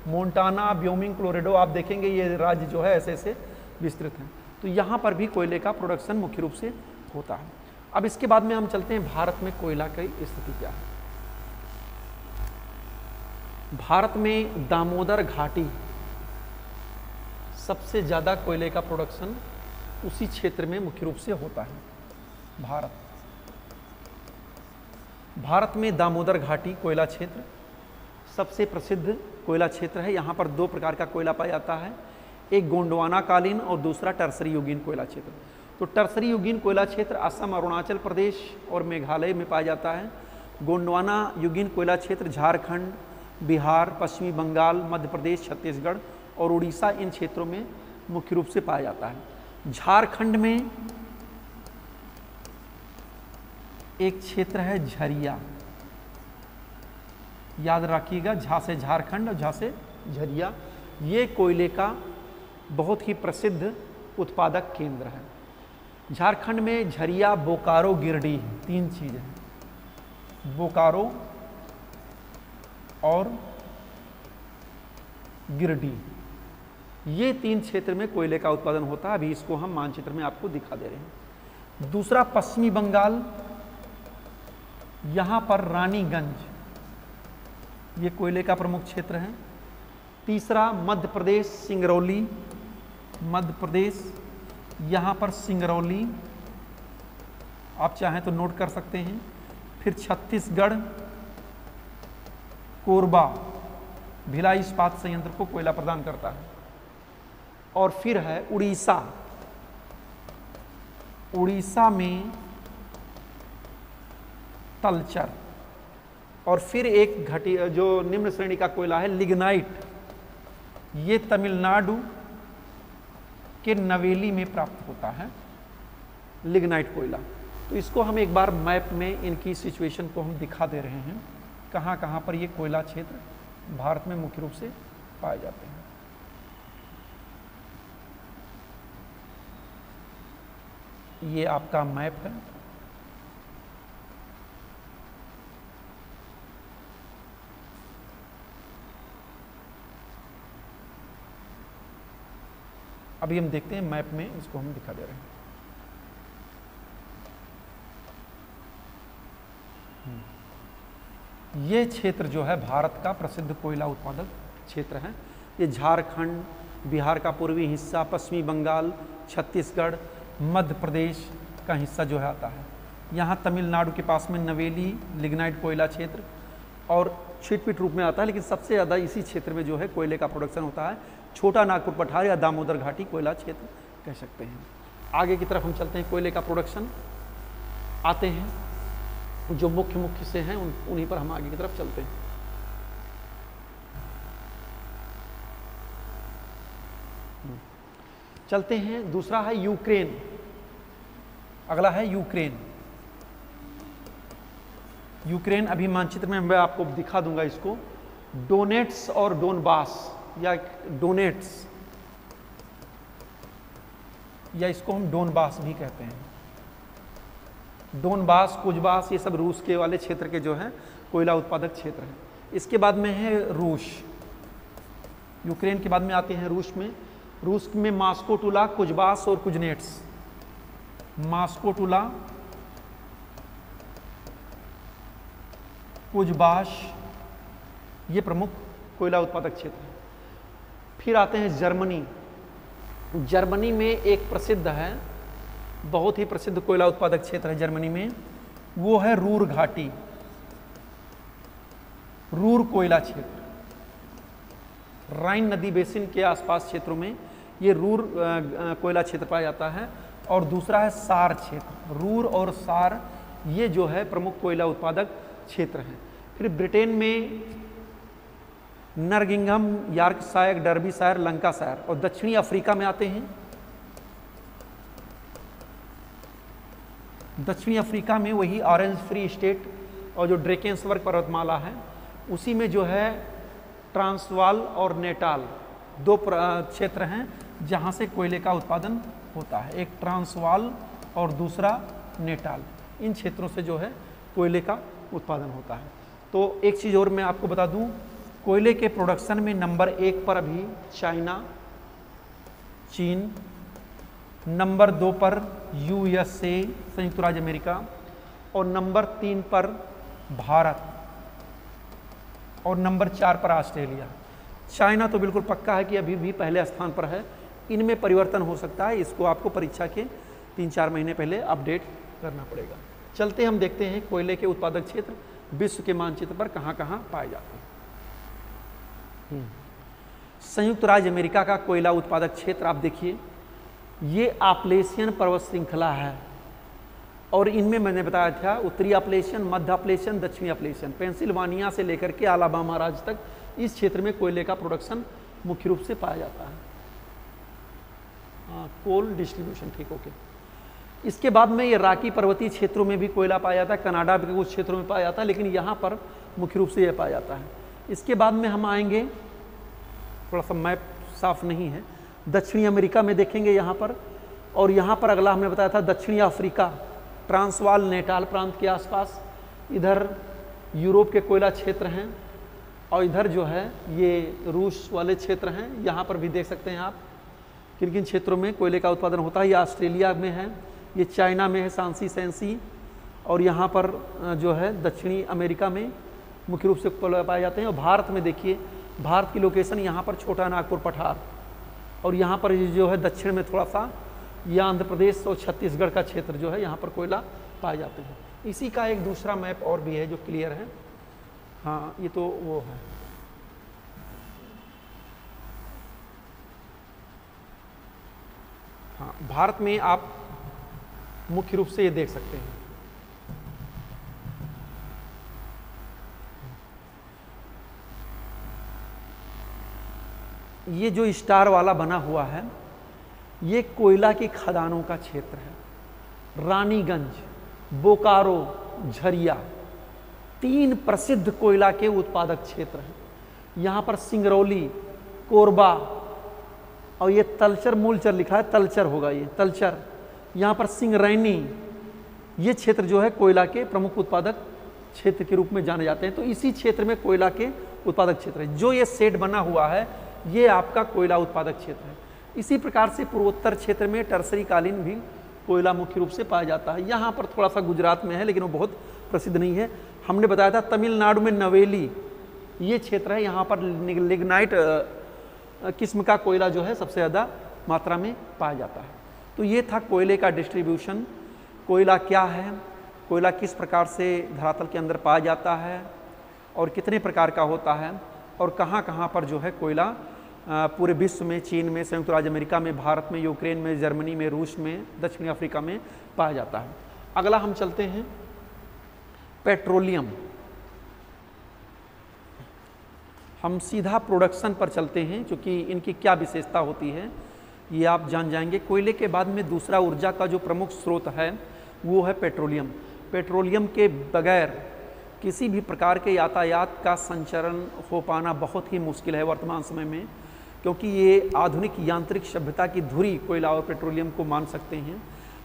Montana, Wyoming, Colorado आप देखेंगे ये राज्य जो है ऐसे ऐसे विस्तृत हैं। तो यहाँ पर भी कोयले का प्रोडक्शन मुख्य रूप से होता है। अब इसके बाद में हम चलते हैं भारत में कोयला की स्थिति क्या है। भारत में दामोदर घाटी सबसे ज़्यादा कोयले का प्रोडक्शन उसी क्षेत्र में मुख्य रूप से होता है। भारत में दामोदर घाटी कोयला क्षेत्र सबसे प्रसिद्ध कोयला क्षेत्र है। यहाँ पर 2 प्रकार का कोयला पाया जाता है, एक गोंडवाना कालीन और दूसरा टर्सरी युगीन कोयला क्षेत्र। तो टर्सरी युगीन कोयला क्षेत्र असम, अरुणाचल प्रदेश और मेघालय में पाया जाता है। गोंडवाना युगीन कोयला क्षेत्र झारखंड, बिहार, पश्चिमी बंगाल, मध्य प्रदेश, छत्तीसगढ़ और उड़ीसा, इन क्षेत्रों में मुख्य रूप से पाया जाता है। झारखंड में एक क्षेत्र है झरिया, याद रखिएगा, झा से झारखंड और झा से झरिया, ये कोयले का बहुत ही प्रसिद्ध उत्पादक केंद्र है। झारखंड में झरिया, बोकारो, गिरिडीह 3 चीज़ें हैं, बोकारो और गिरिडीह, ये 3 क्षेत्र में कोयले का उत्पादन होता है। अभी इसको हम मानचित्र में आपको दिखा दे रहे हैं। दूसरा पश्चिमी बंगाल, यहाँ पर रानीगंज ये कोयले का प्रमुख क्षेत्र है। तीसरा मध्य प्रदेश, सिंगरौली, मध्य प्रदेश, यहाँ पर सिंगरौली आप चाहें तो नोट कर सकते हैं। फिर छत्तीसगढ़, कोरबा, भिलाई इस्पात संयंत्र को कोयला प्रदान करता है। और फिर है उड़ीसा, उड़ीसा में तलचर, और फिर एक घटी जो निम्न श्रेणी का कोयला है लिग्नाइट, ये तमिलनाडु के नवेली में प्राप्त होता है लिग्नाइट कोयला। तो इसको हम एक बार मैप में इनकी सिचुएशन को हम दिखा दे रहे हैं, कहाँ कहाँ पर ये कोयला क्षेत्र भारत में मुख्य रूप से पाए जाते हैं। ये आपका मैप है। अभी हम देखते हैं मैप में, इसको हम दिखा दे रहे हैं। ये क्षेत्र जो है भारत का प्रसिद्ध कोयला उत्पादक क्षेत्र है। ये झारखंड, बिहार का पूर्वी हिस्सा, पश्चिमी बंगाल, छत्तीसगढ़, मध्य प्रदेश का हिस्सा जो है आता है। यहाँ तमिलनाडु के पास में नवेली लिग्नाइट कोयला क्षेत्र और छिटपिट रूप में आता है, लेकिन सबसे ज़्यादा इसी क्षेत्र में जो है कोयले का प्रोडक्शन होता है। छोटा नागपुर पठार या दामोदर घाटी कोयला क्षेत्र कह सकते हैं। आगे की तरफ हम चलते हैं, कोयले का प्रोडक्शन आते हैं जो मुख्य से हैं उन्हीं पर हम आगे की तरफ चलते हैं। चलते हैं, दूसरा है यूक्रेन, अगला है यूक्रेन। यूक्रेन अभी मानचित्र में मैं आपको दिखा दूंगा इसको, डोनेट्स और डोनबास या डोनेट्स, या इसको हम डोनबास भी कहते हैं। डोनबास, कुजबास, ये सब रूस के वाले क्षेत्र के जो है कोयला उत्पादक क्षेत्र हैं। इसके बाद में है रूस, यूक्रेन के बाद में आते हैं रूस में। रूस में मास्को टुला, कुजबास और कुजनेट्स। मास्को टुला, कुजबाश, ये प्रमुख कोयला उत्पादक क्षेत्र है। फिर आते हैं जर्मनी। जर्मनी में एक प्रसिद्ध है, बहुत ही प्रसिद्ध कोयला उत्पादक क्षेत्र है जर्मनी में, वो है रूर घाटी, रूर कोयला क्षेत्र। राइन नदी बेसिन के आसपास क्षेत्रों में ये रूर कोयला क्षेत्र पाया जाता है। और दूसरा है सार क्षेत्र, रूर और सार ये जो है प्रमुख कोयला उत्पादक क्षेत्र हैं। फिर ब्रिटेन में नरगिंघम, यॉर्कशायर, डर्बीशायर, लंकाशायर। और दक्षिणी अफ्रीका में आते हैं, दक्षिणी अफ्रीका में वही ऑरेंज फ्री स्टेट और जो ड्रेकेंसवर्ग पर्वतमाला है उसी में जो है ट्रांसवाल और नेटाल दो क्षेत्र हैं जहां से कोयले का उत्पादन होता है। एक ट्रांसवाल और दूसरा नेटाल, इन क्षेत्रों से जो है कोयले का उत्पादन होता है। तो एक चीज़ और मैं आपको बता दूं, कोयले के प्रोडक्शन में नंबर 1 पर अभी चाइना, चीन, नंबर 2 पर यूएसए, संयुक्त राज्य अमेरिका, और नंबर 3 पर भारत, और नंबर 4 पर ऑस्ट्रेलिया। चाइना तो बिल्कुल पक्का है कि अभी भी पहले स्थान पर है, इनमें परिवर्तन हो सकता है, इसको आपको परीक्षा के 3-4 महीने पहले अपडेट करना पड़ेगा। चलते हम देखते हैं कोयले के उत्पादक क्षेत्र विश्व के मानचित्र पर कहाँ कहाँ पाए जाते हैं। संयुक्त राज्य अमेरिका का कोयला उत्पादक क्षेत्र आप देखिए, ये आपलेशियन पर्वत श्रृंखला है और इनमें मैंने बताया था उत्तरी आपलेशियन, मध्य आपलेशियन, दक्षिणी आपलेशियन, पेंसिल्वानिया से लेकर के अलाबामा राज्य तक इस क्षेत्र में कोयले का प्रोडक्शन मुख्य रूप से पाया जाता है। कोल डिस्ट्रीब्यूशन, ठीक, ओके। इसके बाद में ये राकी पर्वतीय क्षेत्रों में भी कोयला पाया जाता है, कनाडा के कुछ क्षेत्रों में पाया जाता है, लेकिन यहाँ पर मुख्य रूप से यह पाया जाता है। इसके बाद में हम आएंगे, थोड़ा सा मैप साफ नहीं है, दक्षिणी अमेरिका में देखेंगे यहाँ पर, और यहाँ पर अगला हमने बताया था दक्षिणी अफ्रीका, ट्रांसवाल नेटाल प्रांत के आसपास, इधर यूरोप के कोयला क्षेत्र हैं, और इधर जो है ये रूस वाले क्षेत्र हैं। यहाँ पर भी देख सकते हैं आप किन किन क्षेत्रों में कोयले का उत्पादन होता है। ये ऑस्ट्रेलिया में है, ये चाइना में है, सांसी सैंसी, और यहाँ पर जो है दक्षिणी अमेरिका में मुख्य रूप से कोयला पाए जाते हैं। और भारत में देखिए, भारत की लोकेशन यहाँ पर छोटा नागपुर पठार, और यहाँ पर जो है दक्षिण में थोड़ा सा ये आंध्र प्रदेश और छत्तीसगढ़ का क्षेत्र जो है यहाँ पर कोयला पाए जाते हैं। इसी का एक दूसरा मैप और भी है जो क्लियर है, हाँ ये तो वो है, हाँ भारत में आप मुख्य रूप से ये देख सकते हैं। ये जो स्टार वाला बना हुआ है ये कोयला की खदानों का क्षेत्र है। रानीगंज, बोकारो, झरिया 3 प्रसिद्ध कोयला के उत्पादक क्षेत्र हैं। यहाँ पर सिंगरौली, कोरबा, और ये तलचर, मूलचर लिखा है, तलचर होगा ये, तलचर, यहाँ पर सिंगरैनी, ये क्षेत्र जो है कोयला के प्रमुख उत्पादक क्षेत्र के रूप में जाने जाते हैं। तो इसी क्षेत्र में कोयला के उत्पादक क्षेत्र है। जो ये सेट बना हुआ है ये आपका कोयला उत्पादक क्षेत्र है। इसी प्रकार से पूर्वोत्तर क्षेत्र में टर्सरी कालीन भी कोयला मुख्य रूप से पाया जाता है। यहाँ पर थोड़ा सा गुजरात में है लेकिन वो बहुत प्रसिद्ध नहीं है। हमने बताया था तमिलनाडु में नवेली ये क्षेत्र है, यहाँ पर लिग्नाइट किस्म का कोयला जो है सबसे ज़्यादा मात्रा में पाया जाता है। तो ये था कोयले का डिस्ट्रीब्यूशन, कोयला क्या है, कोयला किस प्रकार से धरातल के अंदर पाया जाता है, और कितने प्रकार का होता है और कहाँ कहाँ पर जो है कोयला पूरे विश्व में, चीन में, संयुक्त राज्य अमेरिका में, भारत में, यूक्रेन में, जर्मनी में, रूस में, दक्षिणी अफ्रीका में पाया जाता है। अगला हम चलते हैं पेट्रोलियम। हम सीधा प्रोडक्शन पर चलते हैं, क्योंकि इनकी क्या विशेषता होती है ये आप जान जाएंगे। कोयले के बाद में दूसरा ऊर्जा का जो प्रमुख स्रोत है वो है पेट्रोलियम। पेट्रोलियम के बगैर किसी भी प्रकार के यातायात का संचालन हो पाना बहुत ही मुश्किल है वर्तमान समय में, क्योंकि ये आधुनिक यांत्रिक सभ्यता की धुरी कोयला और पेट्रोलियम को मान सकते हैं।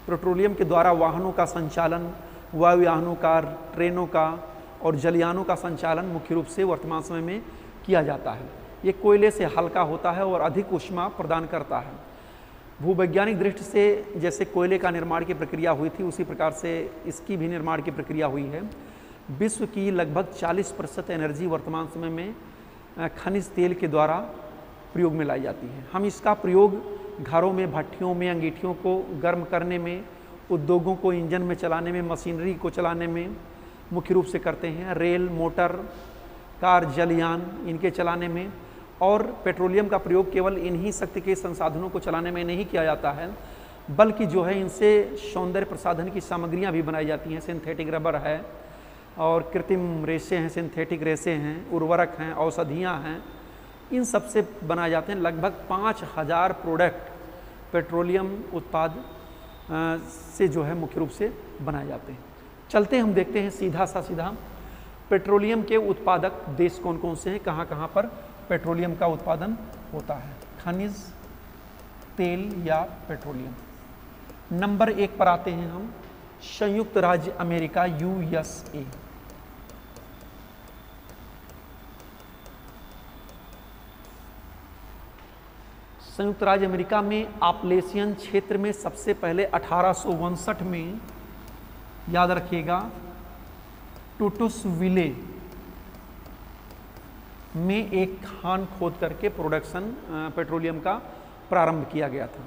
पेट्रोलियम के द्वारा वाहनों का संचालन, वायुयानों का, ट्रेनों का और जलयानों का संचालन मुख्य रूप से वर्तमान समय में किया जाता है। ये कोयले से हल्का होता है और अधिक ऊष्मा प्रदान करता है। भूवैज्ञानिक दृष्टि से जैसे कोयले का निर्माण की प्रक्रिया हुई थी, उसी प्रकार से इसकी भी निर्माण की प्रक्रिया हुई है। विश्व की लगभग 40% एनर्जी वर्तमान समय में खनिज तेल के द्वारा प्रयोग में लाई जाती है। हम इसका प्रयोग घरों में, भट्ठियों में, अंगीठियों को गर्म करने में, उद्योगों को इंजन में चलाने में, मशीनरी को चलाने में मुख्य रूप से करते हैं। रेल, मोटर, कार, जलयान इनके चलाने में। और पेट्रोलियम का प्रयोग केवल इन्हीं शक्ति के संसाधनों को चलाने में नहीं किया जाता है, बल्कि जो है इनसे सौंदर्य प्रसाधन की सामग्रियां भी बनाई जाती हैं। सिंथेटिक रबर है और कृत्रिम रेशे हैं, सिंथेटिक रेशे हैं, उर्वरक हैं, औषधियाँ हैं, इन सब से बनाए जाते हैं। लगभग 5000 प्रोडक्ट पेट्रोलियम उत्पाद से जो है मुख्य रूप से बनाए जाते हैं। चलते हम देखते हैं सीधा पेट्रोलियम के उत्पादक देश कौन कौन से हैं, कहाँ कहाँ पर पेट्रोलियम का उत्पादन होता है। खनिज तेल या पेट्रोलियम। नंबर 1 पर आते हैं हम, संयुक्त राज्य अमेरिका, यूएसए। संयुक्त राज्य अमेरिका में आपलेशियन क्षेत्र में सबसे पहले 1859 में, याद रखिएगा, टूटुसविले में एक खान खोद करके प्रोडक्शन पेट्रोलियम का प्रारंभ किया गया था।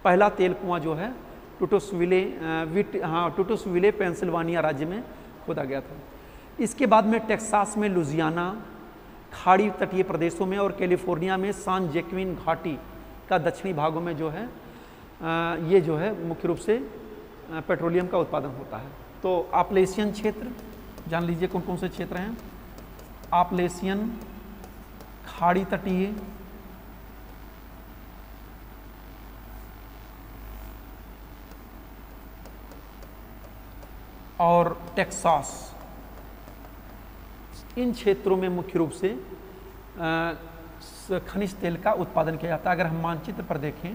पहला तेल कुआं जो है टूटुसविले पेंसिल्वानिया राज्य में खोदा गया था। इसके बाद में टेक्सास में, लुजियाना, खाड़ी तटीय प्रदेशों में और कैलिफोर्निया में सान जैक्विन घाटी का दक्षिणी भागों में जो है ये जो है मुख्य रूप से पेट्रोलियम का उत्पादन होता है। तो आपलेशियन क्षेत्र जान लीजिए कौन कौन से क्षेत्र हैं। आपलेशियन, खाड़ी तटीय, और टेक्सास, इन क्षेत्रों में मुख्य रूप से खनिज तेल का उत्पादन किया जाता है। अगर हम मानचित्र पर देखें,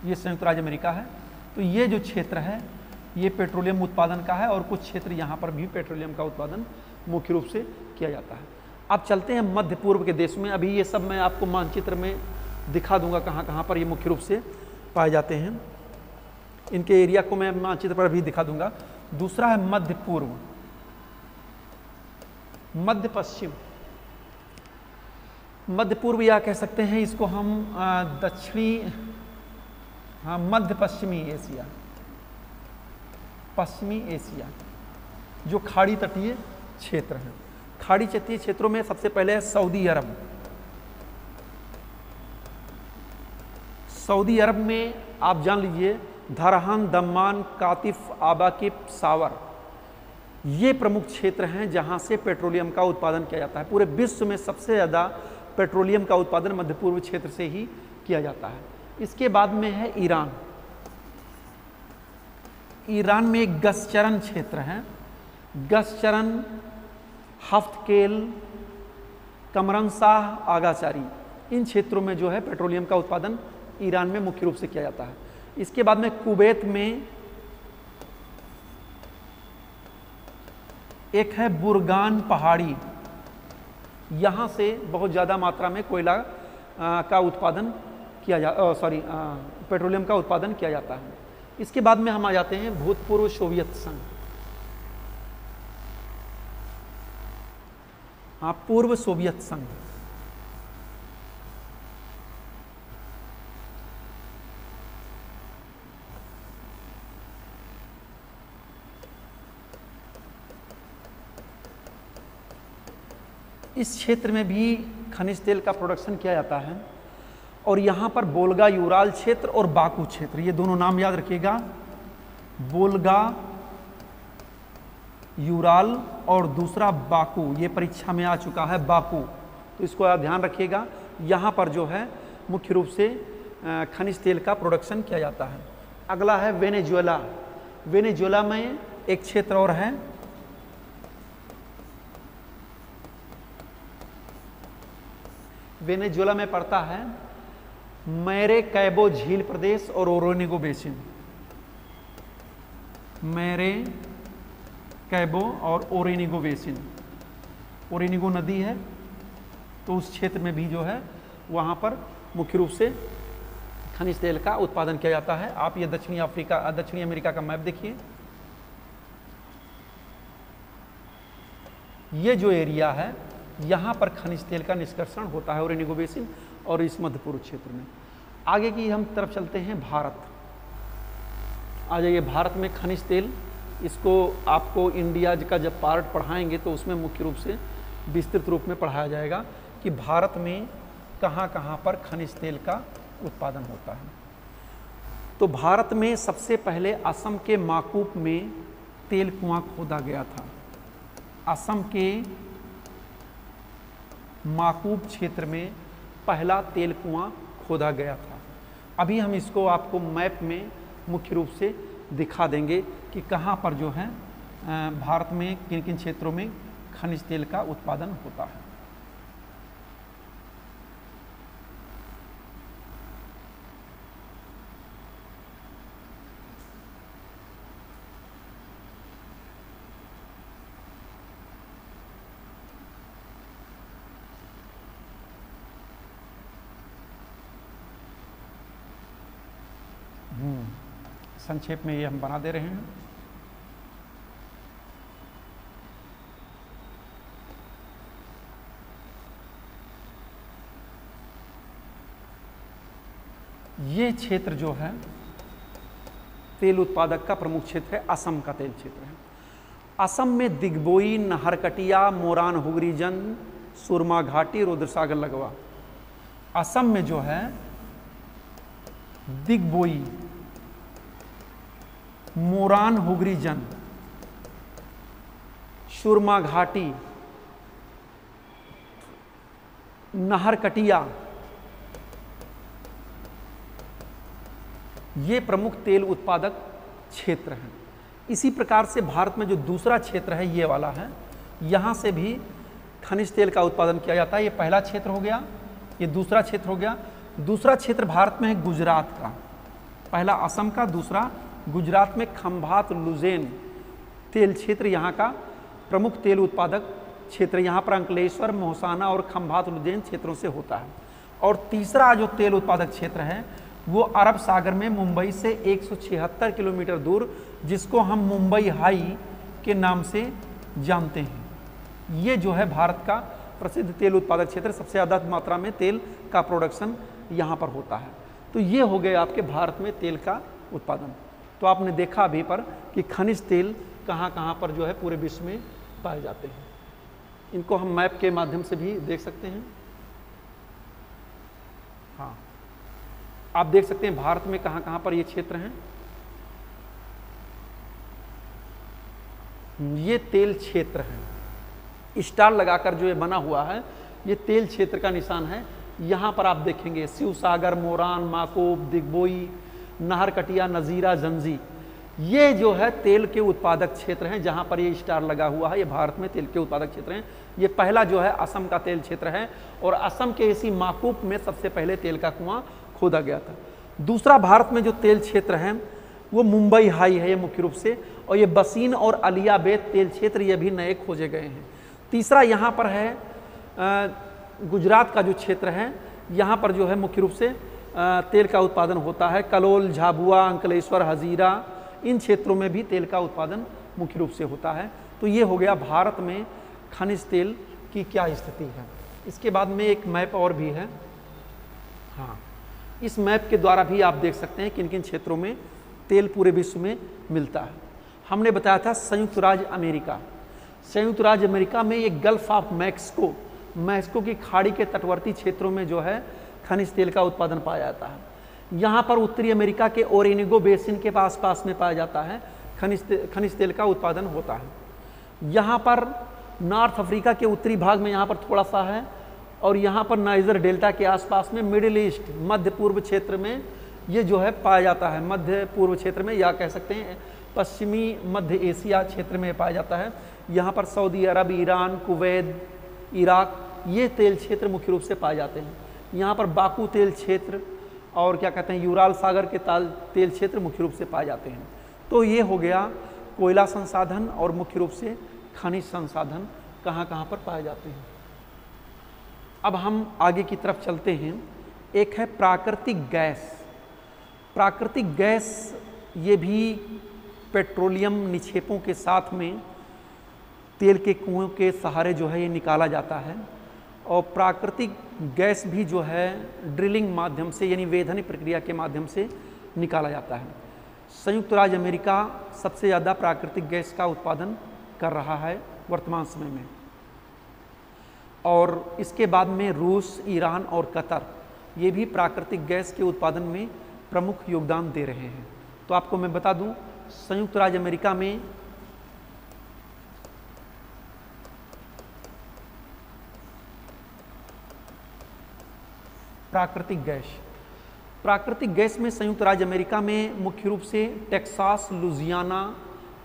ये संयुक्त राज्य अमेरिका है, तो ये जो क्षेत्र है ये पेट्रोलियम उत्पादन का है और कुछ क्षेत्र यहाँ पर भी पेट्रोलियम का उत्पादन मुख्य रूप से किया जाता है। अब चलते हैं मध्य पूर्व के देश में। अभी ये सब मैं आपको मानचित्र में दिखा दूंगा कहाँ कहाँ पर ये मुख्य रूप से पाए जाते हैं। इनके एरिया को मैं मानचित्र पर भी दिखा दूंगा। दूसरा है मध्य पूर्व, मध्य पश्चिम। मध्य पूर्व या कह सकते हैं इसको हम दक्षिणी, हाँ, मध्य पश्चिमी एशिया, पश्चिमी एशिया, जो खाड़ी तटीय क्षेत्र हैं। खाड़ी तटीय क्षेत्रों में सबसे पहले है सऊदी अरब। सऊदी अरब में आप जान लीजिए धरहन, दम्मान, कातिफ, आबाकिब, सावर, ये प्रमुख क्षेत्र हैं जहां से पेट्रोलियम का उत्पादन किया जाता है। पूरे विश्व में सबसे ज़्यादा पेट्रोलियम का उत्पादन मध्य पूर्व क्षेत्र से ही किया जाता है। इसके बाद में है ईरान। ईरान में एक गसचरन क्षेत्र है। गसचरन, हफ्तकेल, कमरनशाह, आगाचारी, इन क्षेत्रों में जो है पेट्रोलियम का उत्पादन ईरान में मुख्य रूप से किया जाता है। इसके बाद में कुवैत में एक है बुरगान पहाड़ी, यहाँ से बहुत ज़्यादा मात्रा में कोयला का उत्पादन किया पेट्रोलियम का उत्पादन किया जाता है। इसके बाद में हम आ जाते हैं भूतपूर्व सोवियत संघ। हाँ, पूर्व सोवियत संघ। इस क्षेत्र में भी खनिज तेल का प्रोडक्शन किया जाता है। और यहाँ पर बोल्गा यूराल क्षेत्र और बाकू क्षेत्र, ये दोनों नाम याद रखिएगा, बोल्गा यूराल और दूसरा बाकू, ये परीक्षा में आ चुका है बाकू, तो इसको आप ध्यान रखिएगा। यहाँ पर जो है मुख्य रूप से खनिज तेल का प्रोडक्शन किया जाता है। अगला है वेनेजुएला। वेनेजुएला में एक क्षेत्र और है, वेनेजुएला में पड़ता है मैरेकैबो झील प्रदेश और ओरोनिगो बेसिन। मैरेकैबो और ओरोनिगो बेसिन, ओरोनिगो नदी है, तो उस क्षेत्र में भी जो है वहाँ पर मुख्य रूप से खनिज तेल का उत्पादन किया जाता है। आप ये दक्षिणी अमेरिका का मैप देखिए, ये जो एरिया है यहाँ पर खनिज तेल का निष्कर्षण होता है ओरोनिगो बेसिन और इस मध्य पूर्व क्षेत्र में। आगे की हम तरफ चलते हैं भारत। आ जाइए, भारत में खनिज तेल, इसको आपको इंडिया का जब पार्ट पढ़ाएंगे तो उसमें मुख्य रूप से विस्तृत रूप में पढ़ाया जाएगा कि भारत में कहाँ कहाँ पर खनिज तेल का उत्पादन होता है। तो भारत में सबसे पहले असम के माकूप में तेल कुआं खोदा गया था। असम के माकूप क्षेत्र में पहला तेल कुआं खोदा गया था। अभी हम इसको आपको मैप में मुख्य रूप से दिखा देंगे कि कहाँ पर जो है भारत में किन किन क्षेत्रों में खनिज तेल का उत्पादन होता है। संक्षेप में ये हम बना दे रहे हैं। ये क्षेत्र जो है तेल उत्पादक का प्रमुख क्षेत्र है, असम का तेल क्षेत्र है। असम में दिग्बोई, नहरकटिया, मोरान हुगरीजन, सुरमा घाटी, रुद्रसागर लगवा। असम में जो है दिग्बोई, मोरान हुगरीजन, सुरमा घाटी, नहरकटिया, ये प्रमुख तेल उत्पादक क्षेत्र हैं। इसी प्रकार से भारत में जो दूसरा क्षेत्र है ये वाला है, यहाँ से भी खनिज तेल का उत्पादन किया जाता है। ये पहला क्षेत्र हो गया, ये दूसरा क्षेत्र हो गया। दूसरा क्षेत्र भारत में है गुजरात का, पहला असम का, दूसरा गुजरात में खंभात लुजेन तेल क्षेत्र यहाँ का प्रमुख तेल उत्पादक क्षेत्र। यहाँ पर अंकलेश्वर, मोहसाना और खंभात लुजेन क्षेत्रों से होता है। और तीसरा जो तेल उत्पादक क्षेत्र है वो अरब सागर में मुंबई से 176 किलोमीटर दूर, जिसको हम मुंबई हाई के नाम से जानते हैं। ये जो है भारत का प्रसिद्ध तेल उत्पादक क्षेत्र, सबसे ज़्यादा मात्रा में तेल का प्रोडक्शन यहाँ पर होता है। तो ये हो गए आपके भारत में तेल का उत्पादन। तो आपने देखा अभी पर कि खनिज तेल कहाँ कहाँ पर जो है पूरे विश्व में पाए जाते हैं। इनको हम मैप के माध्यम से भी देख सकते हैं। हाँ, आप देख सकते हैं भारत में कहाँ कहाँ पर ये क्षेत्र हैं। ये तेल क्षेत्र है, स्टार लगाकर जो ये बना हुआ है ये तेल क्षेत्र का निशान है। यहाँ पर आप देखेंगे शिवसागर, मोरान, माकूब, दिग्बोई, नहरकटिया, नजीरा, जंजी, ये जो है तेल के उत्पादक क्षेत्र हैं। जहाँ पर ये स्टार लगा हुआ है ये भारत में तेल के उत्पादक क्षेत्र हैं। ये पहला जो है असम का तेल क्षेत्र है और असम के इसी माकूप में सबसे पहले तेल का कुआं खोदा गया था। दूसरा भारत में जो तेल क्षेत्र है वो मुंबई हाई है ये मुख्य रूप से, और ये बसीन और अलियाबेद तेल क्षेत्र ये भी नए खोजे गए हैं। तीसरा यहाँ पर है गुजरात का जो क्षेत्र है, यहाँ पर जो है मुख्य रूप से तेल का उत्पादन होता है। कलोल, झाबुआ, अंकलेश्वर, हजीरा, इन क्षेत्रों में भी तेल का उत्पादन मुख्य रूप से होता है। तो ये हो गया भारत में खनिज तेल की क्या स्थिति है। इसके बाद में एक मैप और भी है। हाँ, इस मैप के द्वारा भी आप देख सकते हैं किन किन क्षेत्रों में तेल पूरे विश्व में मिलता है। हमने बताया था संयुक्त राज्य अमेरिका। संयुक्त राज्य अमेरिका में ये गल्फ ऑफ मैक्सिको मैक्सिको की खाड़ी के तटवर्ती क्षेत्रों में जो है खनिज तेल का उत्पादन पाया जाता है। यहाँ पर उत्तरी अमेरिका के ओरेनिगो बेसिन के आसपास में पाया जाता है खनिज तेल का उत्पादन होता है। यहाँ पर नॉर्थ अफ्रीका के उत्तरी भाग में यहाँ पर थोड़ा सा है, और यहाँ पर नाइजर डेल्टा के आसपास में मिडिल ईस्ट मध्य पूर्व क्षेत्र में ये जो है पाया जाता है। मध्य पूर्व क्षेत्र में, या कह सकते हैं पश्चिमी मध्य एशिया क्षेत्र में पाया जाता है। यहाँ पर सऊदी अरब, ईरान, कुवैत, इराक, ये तेल क्षेत्र मुख्य रूप से पाए जाते हैं। यहाँ पर बाकू तेल क्षेत्र और क्या कहते हैं यूराल सागर के तेल क्षेत्र मुख्य रूप से पाए जाते हैं। तो ये हो गया कोयला संसाधन और मुख्य रूप से खनिज संसाधन कहाँ कहाँ पर पाए जाते हैं। अब हम आगे की तरफ चलते हैं। एक है प्राकृतिक गैस। प्राकृतिक गैस ये भी पेट्रोलियम निक्षेपों के साथ में तेल के कुओं के सहारे जो है ये निकाला जाता है, और प्राकृतिक गैस भी जो है ड्रिलिंग माध्यम से यानी वैधानिक प्रक्रिया के माध्यम से निकाला जाता है। संयुक्त राज्य अमेरिका सबसे ज़्यादा प्राकृतिक गैस का उत्पादन कर रहा है वर्तमान समय में, और इसके बाद में रूस, ईरान और कतर ये भी प्राकृतिक गैस के उत्पादन में प्रमुख योगदान दे रहे हैं। तो आपको मैं बता दूं, संयुक्त राज्य अमेरिका में प्राकृतिक गैस में संयुक्त राज्य अमेरिका में मुख्य रूप से टेक्सास, लुजियाना,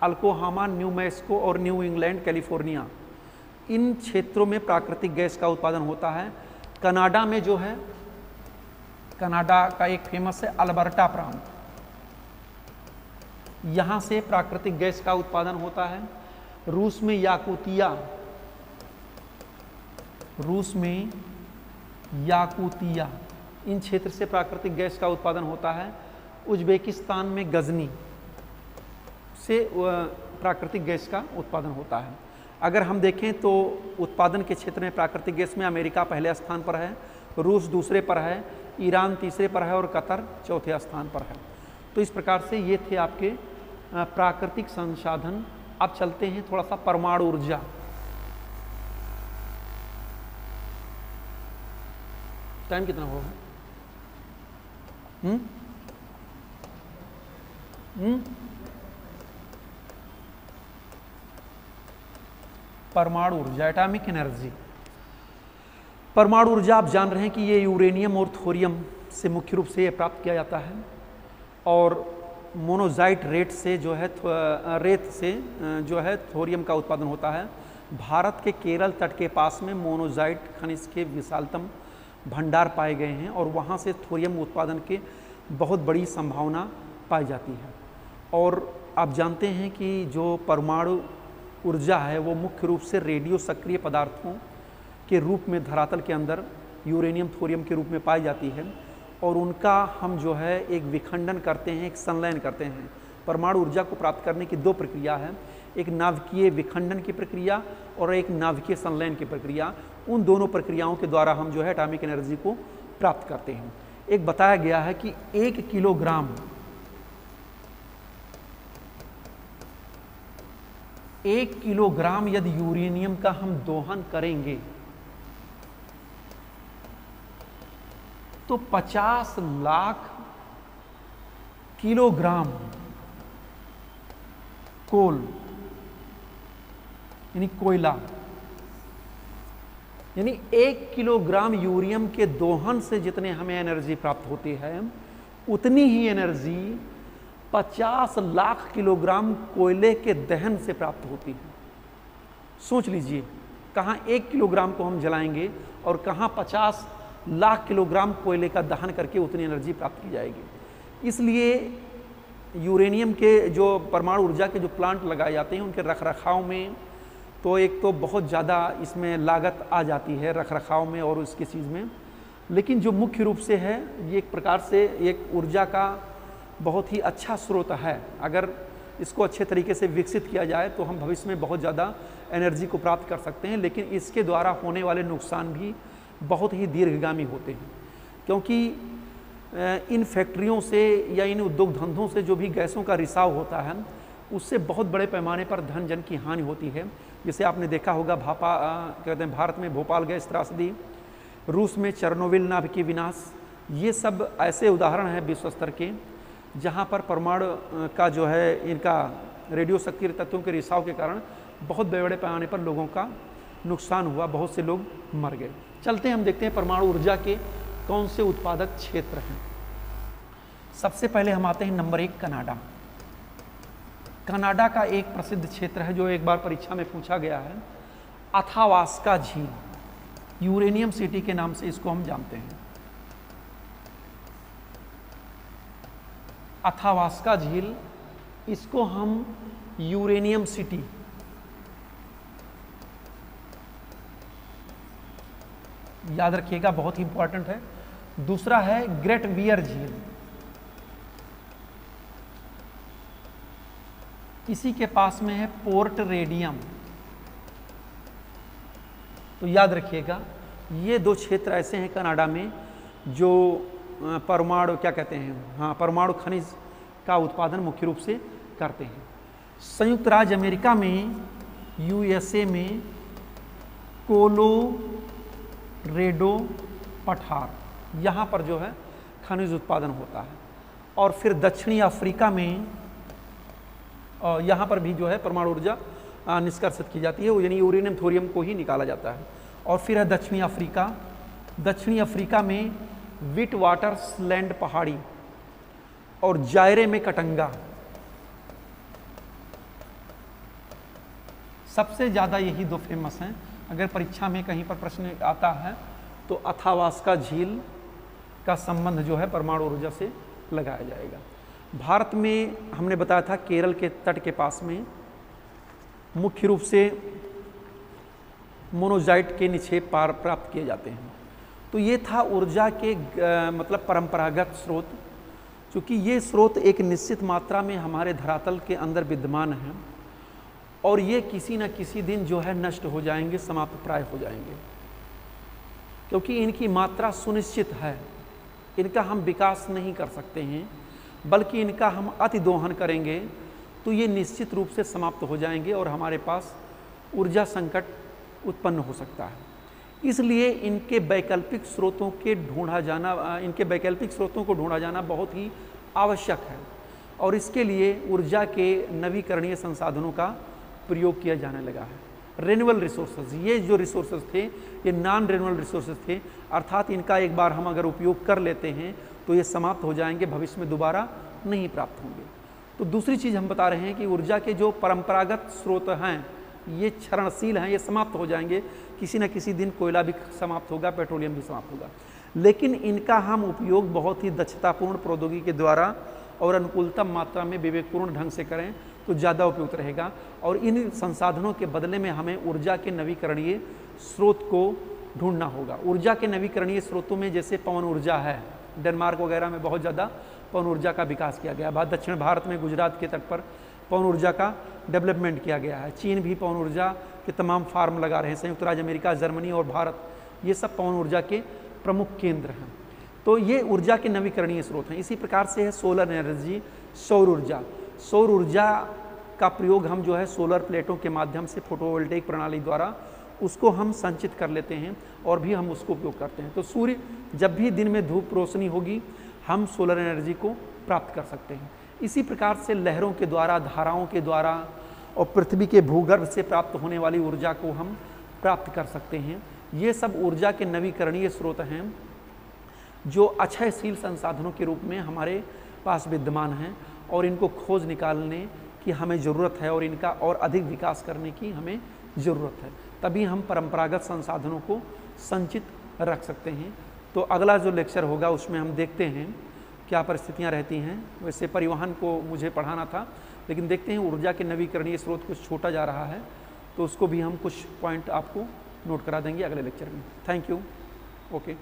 अल्कोहामा, न्यू मैक्सिको और न्यू इंग्लैंड, कैलिफोर्निया, इन क्षेत्रों में प्राकृतिक गैस का उत्पादन होता है। कनाडा में जो है, कनाडा का एक फेमस है अल्बर्टा प्रांत, यहाँ से प्राकृतिक गैस का उत्पादन होता है। रूस में याकूतिया, इन क्षेत्र से प्राकृतिक गैस का उत्पादन होता है। उज्बेकिस्तान में गजनी से प्राकृतिक गैस का उत्पादन होता है। अगर हम देखें तो उत्पादन के क्षेत्र में प्राकृतिक गैस में अमेरिका पहले स्थान पर है, रूस दूसरे पर है, ईरान तीसरे पर है और कतर चौथे स्थान पर है। तो इस प्रकार से ये थे आपके प्राकृतिक संसाधन। अब चलते हैं थोड़ा सा परमाणु ऊर्जा। टाइम कितना होगा? परमाणु ऊर्जा, एटॉमिक एनर्जी। परमाणु ऊर्जा आप जान रहे हैं कि ये यूरेनियम और थोरियम से मुख्य रूप से ये प्राप्त किया जाता है, और मोनोजाइट रेत से जो है थोरियम का उत्पादन होता है। भारत के केरल तट के पास में मोनोजाइट खनिज के विशालतम भंडार पाए गए हैं, और वहाँ से थोरियम उत्पादन के बहुत बड़ी संभावना पाई जाती है। और आप जानते हैं कि जो परमाणु ऊर्जा है वो मुख्य रूप से रेडियो सक्रिय पदार्थों के रूप में धरातल के अंदर यूरेनियम, थोरियम के रूप में पाई जाती है, और उनका हम जो है एक विखंडन करते हैं, एक संलयन करते हैं। परमाणु ऊर्जा को प्राप्त करने की दो प्रक्रिया है, एक नाभिकीय विखंडन की प्रक्रिया और एक नाभिकीय संलयन की प्रक्रिया। उन दोनों प्रक्रियाओं के द्वारा हम जो है एटॉमिक एनर्जी को प्राप्त करते हैं। एक बताया गया है कि 1 किलोग्राम यदि यूरेनियम का हम दोहन करेंगे तो 50 लाख किलोग्राम कोल यानी कोयला, यानी 1 किलोग्राम यूरेनियम के दोहन से जितने हमें एनर्जी प्राप्त होती है, उतनी ही एनर्जी 50 लाख किलोग्राम कोयले के दहन से प्राप्त होती है। सोच लीजिए, कहाँ 1 किलोग्राम को हम जलाएंगे और कहाँ 50 लाख किलोग्राम कोयले का दहन करके उतनी एनर्जी प्राप्त की जाएगी। इसलिए यूरेनियम के जो परमाणु ऊर्जा के जो प्लांट लगाए जाते हैं उनके रखरखाव में तो एक तो बहुत ज़्यादा इसमें लागत आ जाती है रखरखाव में और इसकी चीज़ में, लेकिन जो मुख्य रूप से है ये एक प्रकार से एक ऊर्जा का बहुत ही अच्छा स्रोत है। अगर इसको अच्छे तरीके से विकसित किया जाए तो हम भविष्य में बहुत ज़्यादा एनर्जी को प्राप्त कर सकते हैं, लेकिन इसके द्वारा होने वाले नुकसान भी बहुत ही दीर्घगामी होते हैं, क्योंकि इन फैक्ट्रियों से या इन उद्योग धंधों से जो भी गैसों का रिसाव होता है उससे बहुत बड़े पैमाने पर धन जन की हानि होती है। जैसे आपने देखा होगा कहते हैं भारत में भोपाल गैस त्रासदी, रूस में चेरनोबिल नाभिकीय विनाश, ये सब ऐसे उदाहरण हैं विश्व स्तर के जहाँ पर परमाणु का जो है इनका रेडियो सक्रिय तत्वों के रिसाव के कारण बहुत बड़े पैमाने पर लोगों का नुकसान हुआ, बहुत से लोग मर गए। चलते हैं हम देखते हैं परमाणु ऊर्जा के कौन से उत्पादक क्षेत्र हैं। सबसे पहले हम आते हैं नंबर 1 कनाडा। कनाडा का एक प्रसिद्ध क्षेत्र है जो एक बार परीक्षा में पूछा गया है, अथावास्का झील, यूरेनियम सिटी के नाम से इसको हम जानते हैं। अथावास्का झील, इसको हम यूरेनियम सिटी याद रखिएगा, बहुत ही इंपॉर्टेंट है। दूसरा है ग्रेट बियर झील, इसी के पास में है पोर्ट रेडियम। तो याद रखिएगा ये दो क्षेत्र ऐसे हैं कनाडा में जो परमाणु क्या कहते हैं, हाँ, परमाणु खनिज का उत्पादन मुख्य रूप से करते हैं। संयुक्त राज्य अमेरिका में, यूएसए में कोलोरेडो पठार, यहाँ पर जो है खनिज उत्पादन होता है। और फिर दक्षिणी अफ्रीका में यहाँ पर भी जो है परमाणु ऊर्जा निष्कर्षित की जाती है, यानी यूरेनियम थोरियम को ही निकाला जाता है। और फिर है दक्षिणी अफ्रीका। दक्षिणी अफ्रीका में विट वाटरलैंड पहाड़ी और जायरे में कटंगा, सबसे ज़्यादा यही दो फेमस हैं। अगर परीक्षा में कहीं पर प्रश्न आता है तो अथावास्का झील का संबंध जो है परमाणु ऊर्जा से लगाया जाएगा। भारत में हमने बताया था केरल के तट के पास में मुख्य रूप से मोनोजाइट के निक्षेप प्राप्त किए जाते हैं। तो ये था ऊर्जा के मतलब परंपरागत स्रोत। क्योंकि ये स्रोत एक निश्चित मात्रा में हमारे धरातल के अंदर विद्यमान हैं और ये किसी न किसी दिन जो है नष्ट हो जाएंगे, समाप्त प्राय हो जाएंगे, क्योंकि इनकी मात्रा सुनिश्चित है। इनका हम विकास नहीं कर सकते हैं, बल्कि इनका हम अति दोहन करेंगे तो ये निश्चित रूप से समाप्त हो जाएंगे और हमारे पास ऊर्जा संकट उत्पन्न हो सकता है। इसलिए इनके वैकल्पिक स्रोतों को ढूंढा जाना बहुत ही आवश्यक है और इसके लिए ऊर्जा के नवीकरणीय संसाधनों का प्रयोग किया जाने लगा है। रिन्यूएबल रिसोर्सेज, ये जो रिसोर्सेज थे ये नॉन रिन्यूएबल रिसोर्सेज थे, अर्थात इनका एक बार हम अगर उपयोग कर लेते हैं तो ये समाप्त हो जाएंगे, भविष्य में दोबारा नहीं प्राप्त होंगे। तो दूसरी चीज़ हम बता रहे हैं कि ऊर्जा के जो परंपरागत स्रोत हैं ये क्षरणशील हैं, ये समाप्त हो जाएंगे। किसी न किसी दिन कोयला भी समाप्त होगा, पेट्रोलियम भी समाप्त होगा, लेकिन इनका हम उपयोग बहुत ही दक्षतापूर्ण प्रौद्योगिकी के द्वारा और अनुकूलतम मात्रा में विवेकपूर्ण ढंग से करें तो ज़्यादा उपयुक्त रहेगा। और इन संसाधनों के बदले में हमें ऊर्जा के नवीकरणीय स्रोत को ढूंढना होगा। ऊर्जा के नवीकरणीय स्रोतों में जैसे पवन ऊर्जा है, डेनमार्क वगैरह में बहुत ज़्यादा पवन ऊर्जा का विकास किया गया है। दक्षिण भारत में गुजरात के तट पर पवन ऊर्जा का डेवलपमेंट किया गया है। चीन भी पवन ऊर्जा के तमाम फार्म लगा रहे हैं। संयुक्त राज्य अमेरिका, जर्मनी और भारत, ये सब पवन ऊर्जा के प्रमुख केंद्र हैं। तो ये ऊर्जा के नवीकरणीय स्रोत हैं। इसी प्रकार से है सोलर एनर्जी, सौर ऊर्जा। सौर ऊर्जा का प्रयोग हम जो है सोलर प्लेटों के माध्यम से फोटोवोल्टेइक प्रणाली द्वारा उसको हम संचित कर लेते हैं और भी हम उसको उपयोग करते हैं। तो सूर्य जब भी दिन में धूप रोशनी होगी हम सोलर एनर्जी को प्राप्त कर सकते हैं। इसी प्रकार से लहरों के द्वारा, धाराओं के द्वारा और पृथ्वी के भूगर्भ से प्राप्त होने वाली ऊर्जा को हम प्राप्त कर सकते हैं। ये सब ऊर्जा के नवीकरणीय स्रोत हैं जो अक्षयशील संसाधनों के रूप में हमारे पास विद्यमान हैं और इनको खोज निकालने की हमें ज़रूरत है और इनका और अधिक विकास करने की हमें ज़रूरत है। तभी हम परंपरागत संसाधनों को संचित रख सकते हैं। तो अगला जो लेक्चर होगा उसमें हम देखते हैं क्या परिस्थितियां रहती हैं। वैसे परिवहन को मुझे पढ़ाना था, लेकिन देखते हैं ऊर्जा के नवीकरणीय स्रोत कुछ छोटा जा रहा है, तो उसको भी हम कुछ पॉइंट आपको नोट करा देंगे अगले लेक्चर में। Thank you. ओके।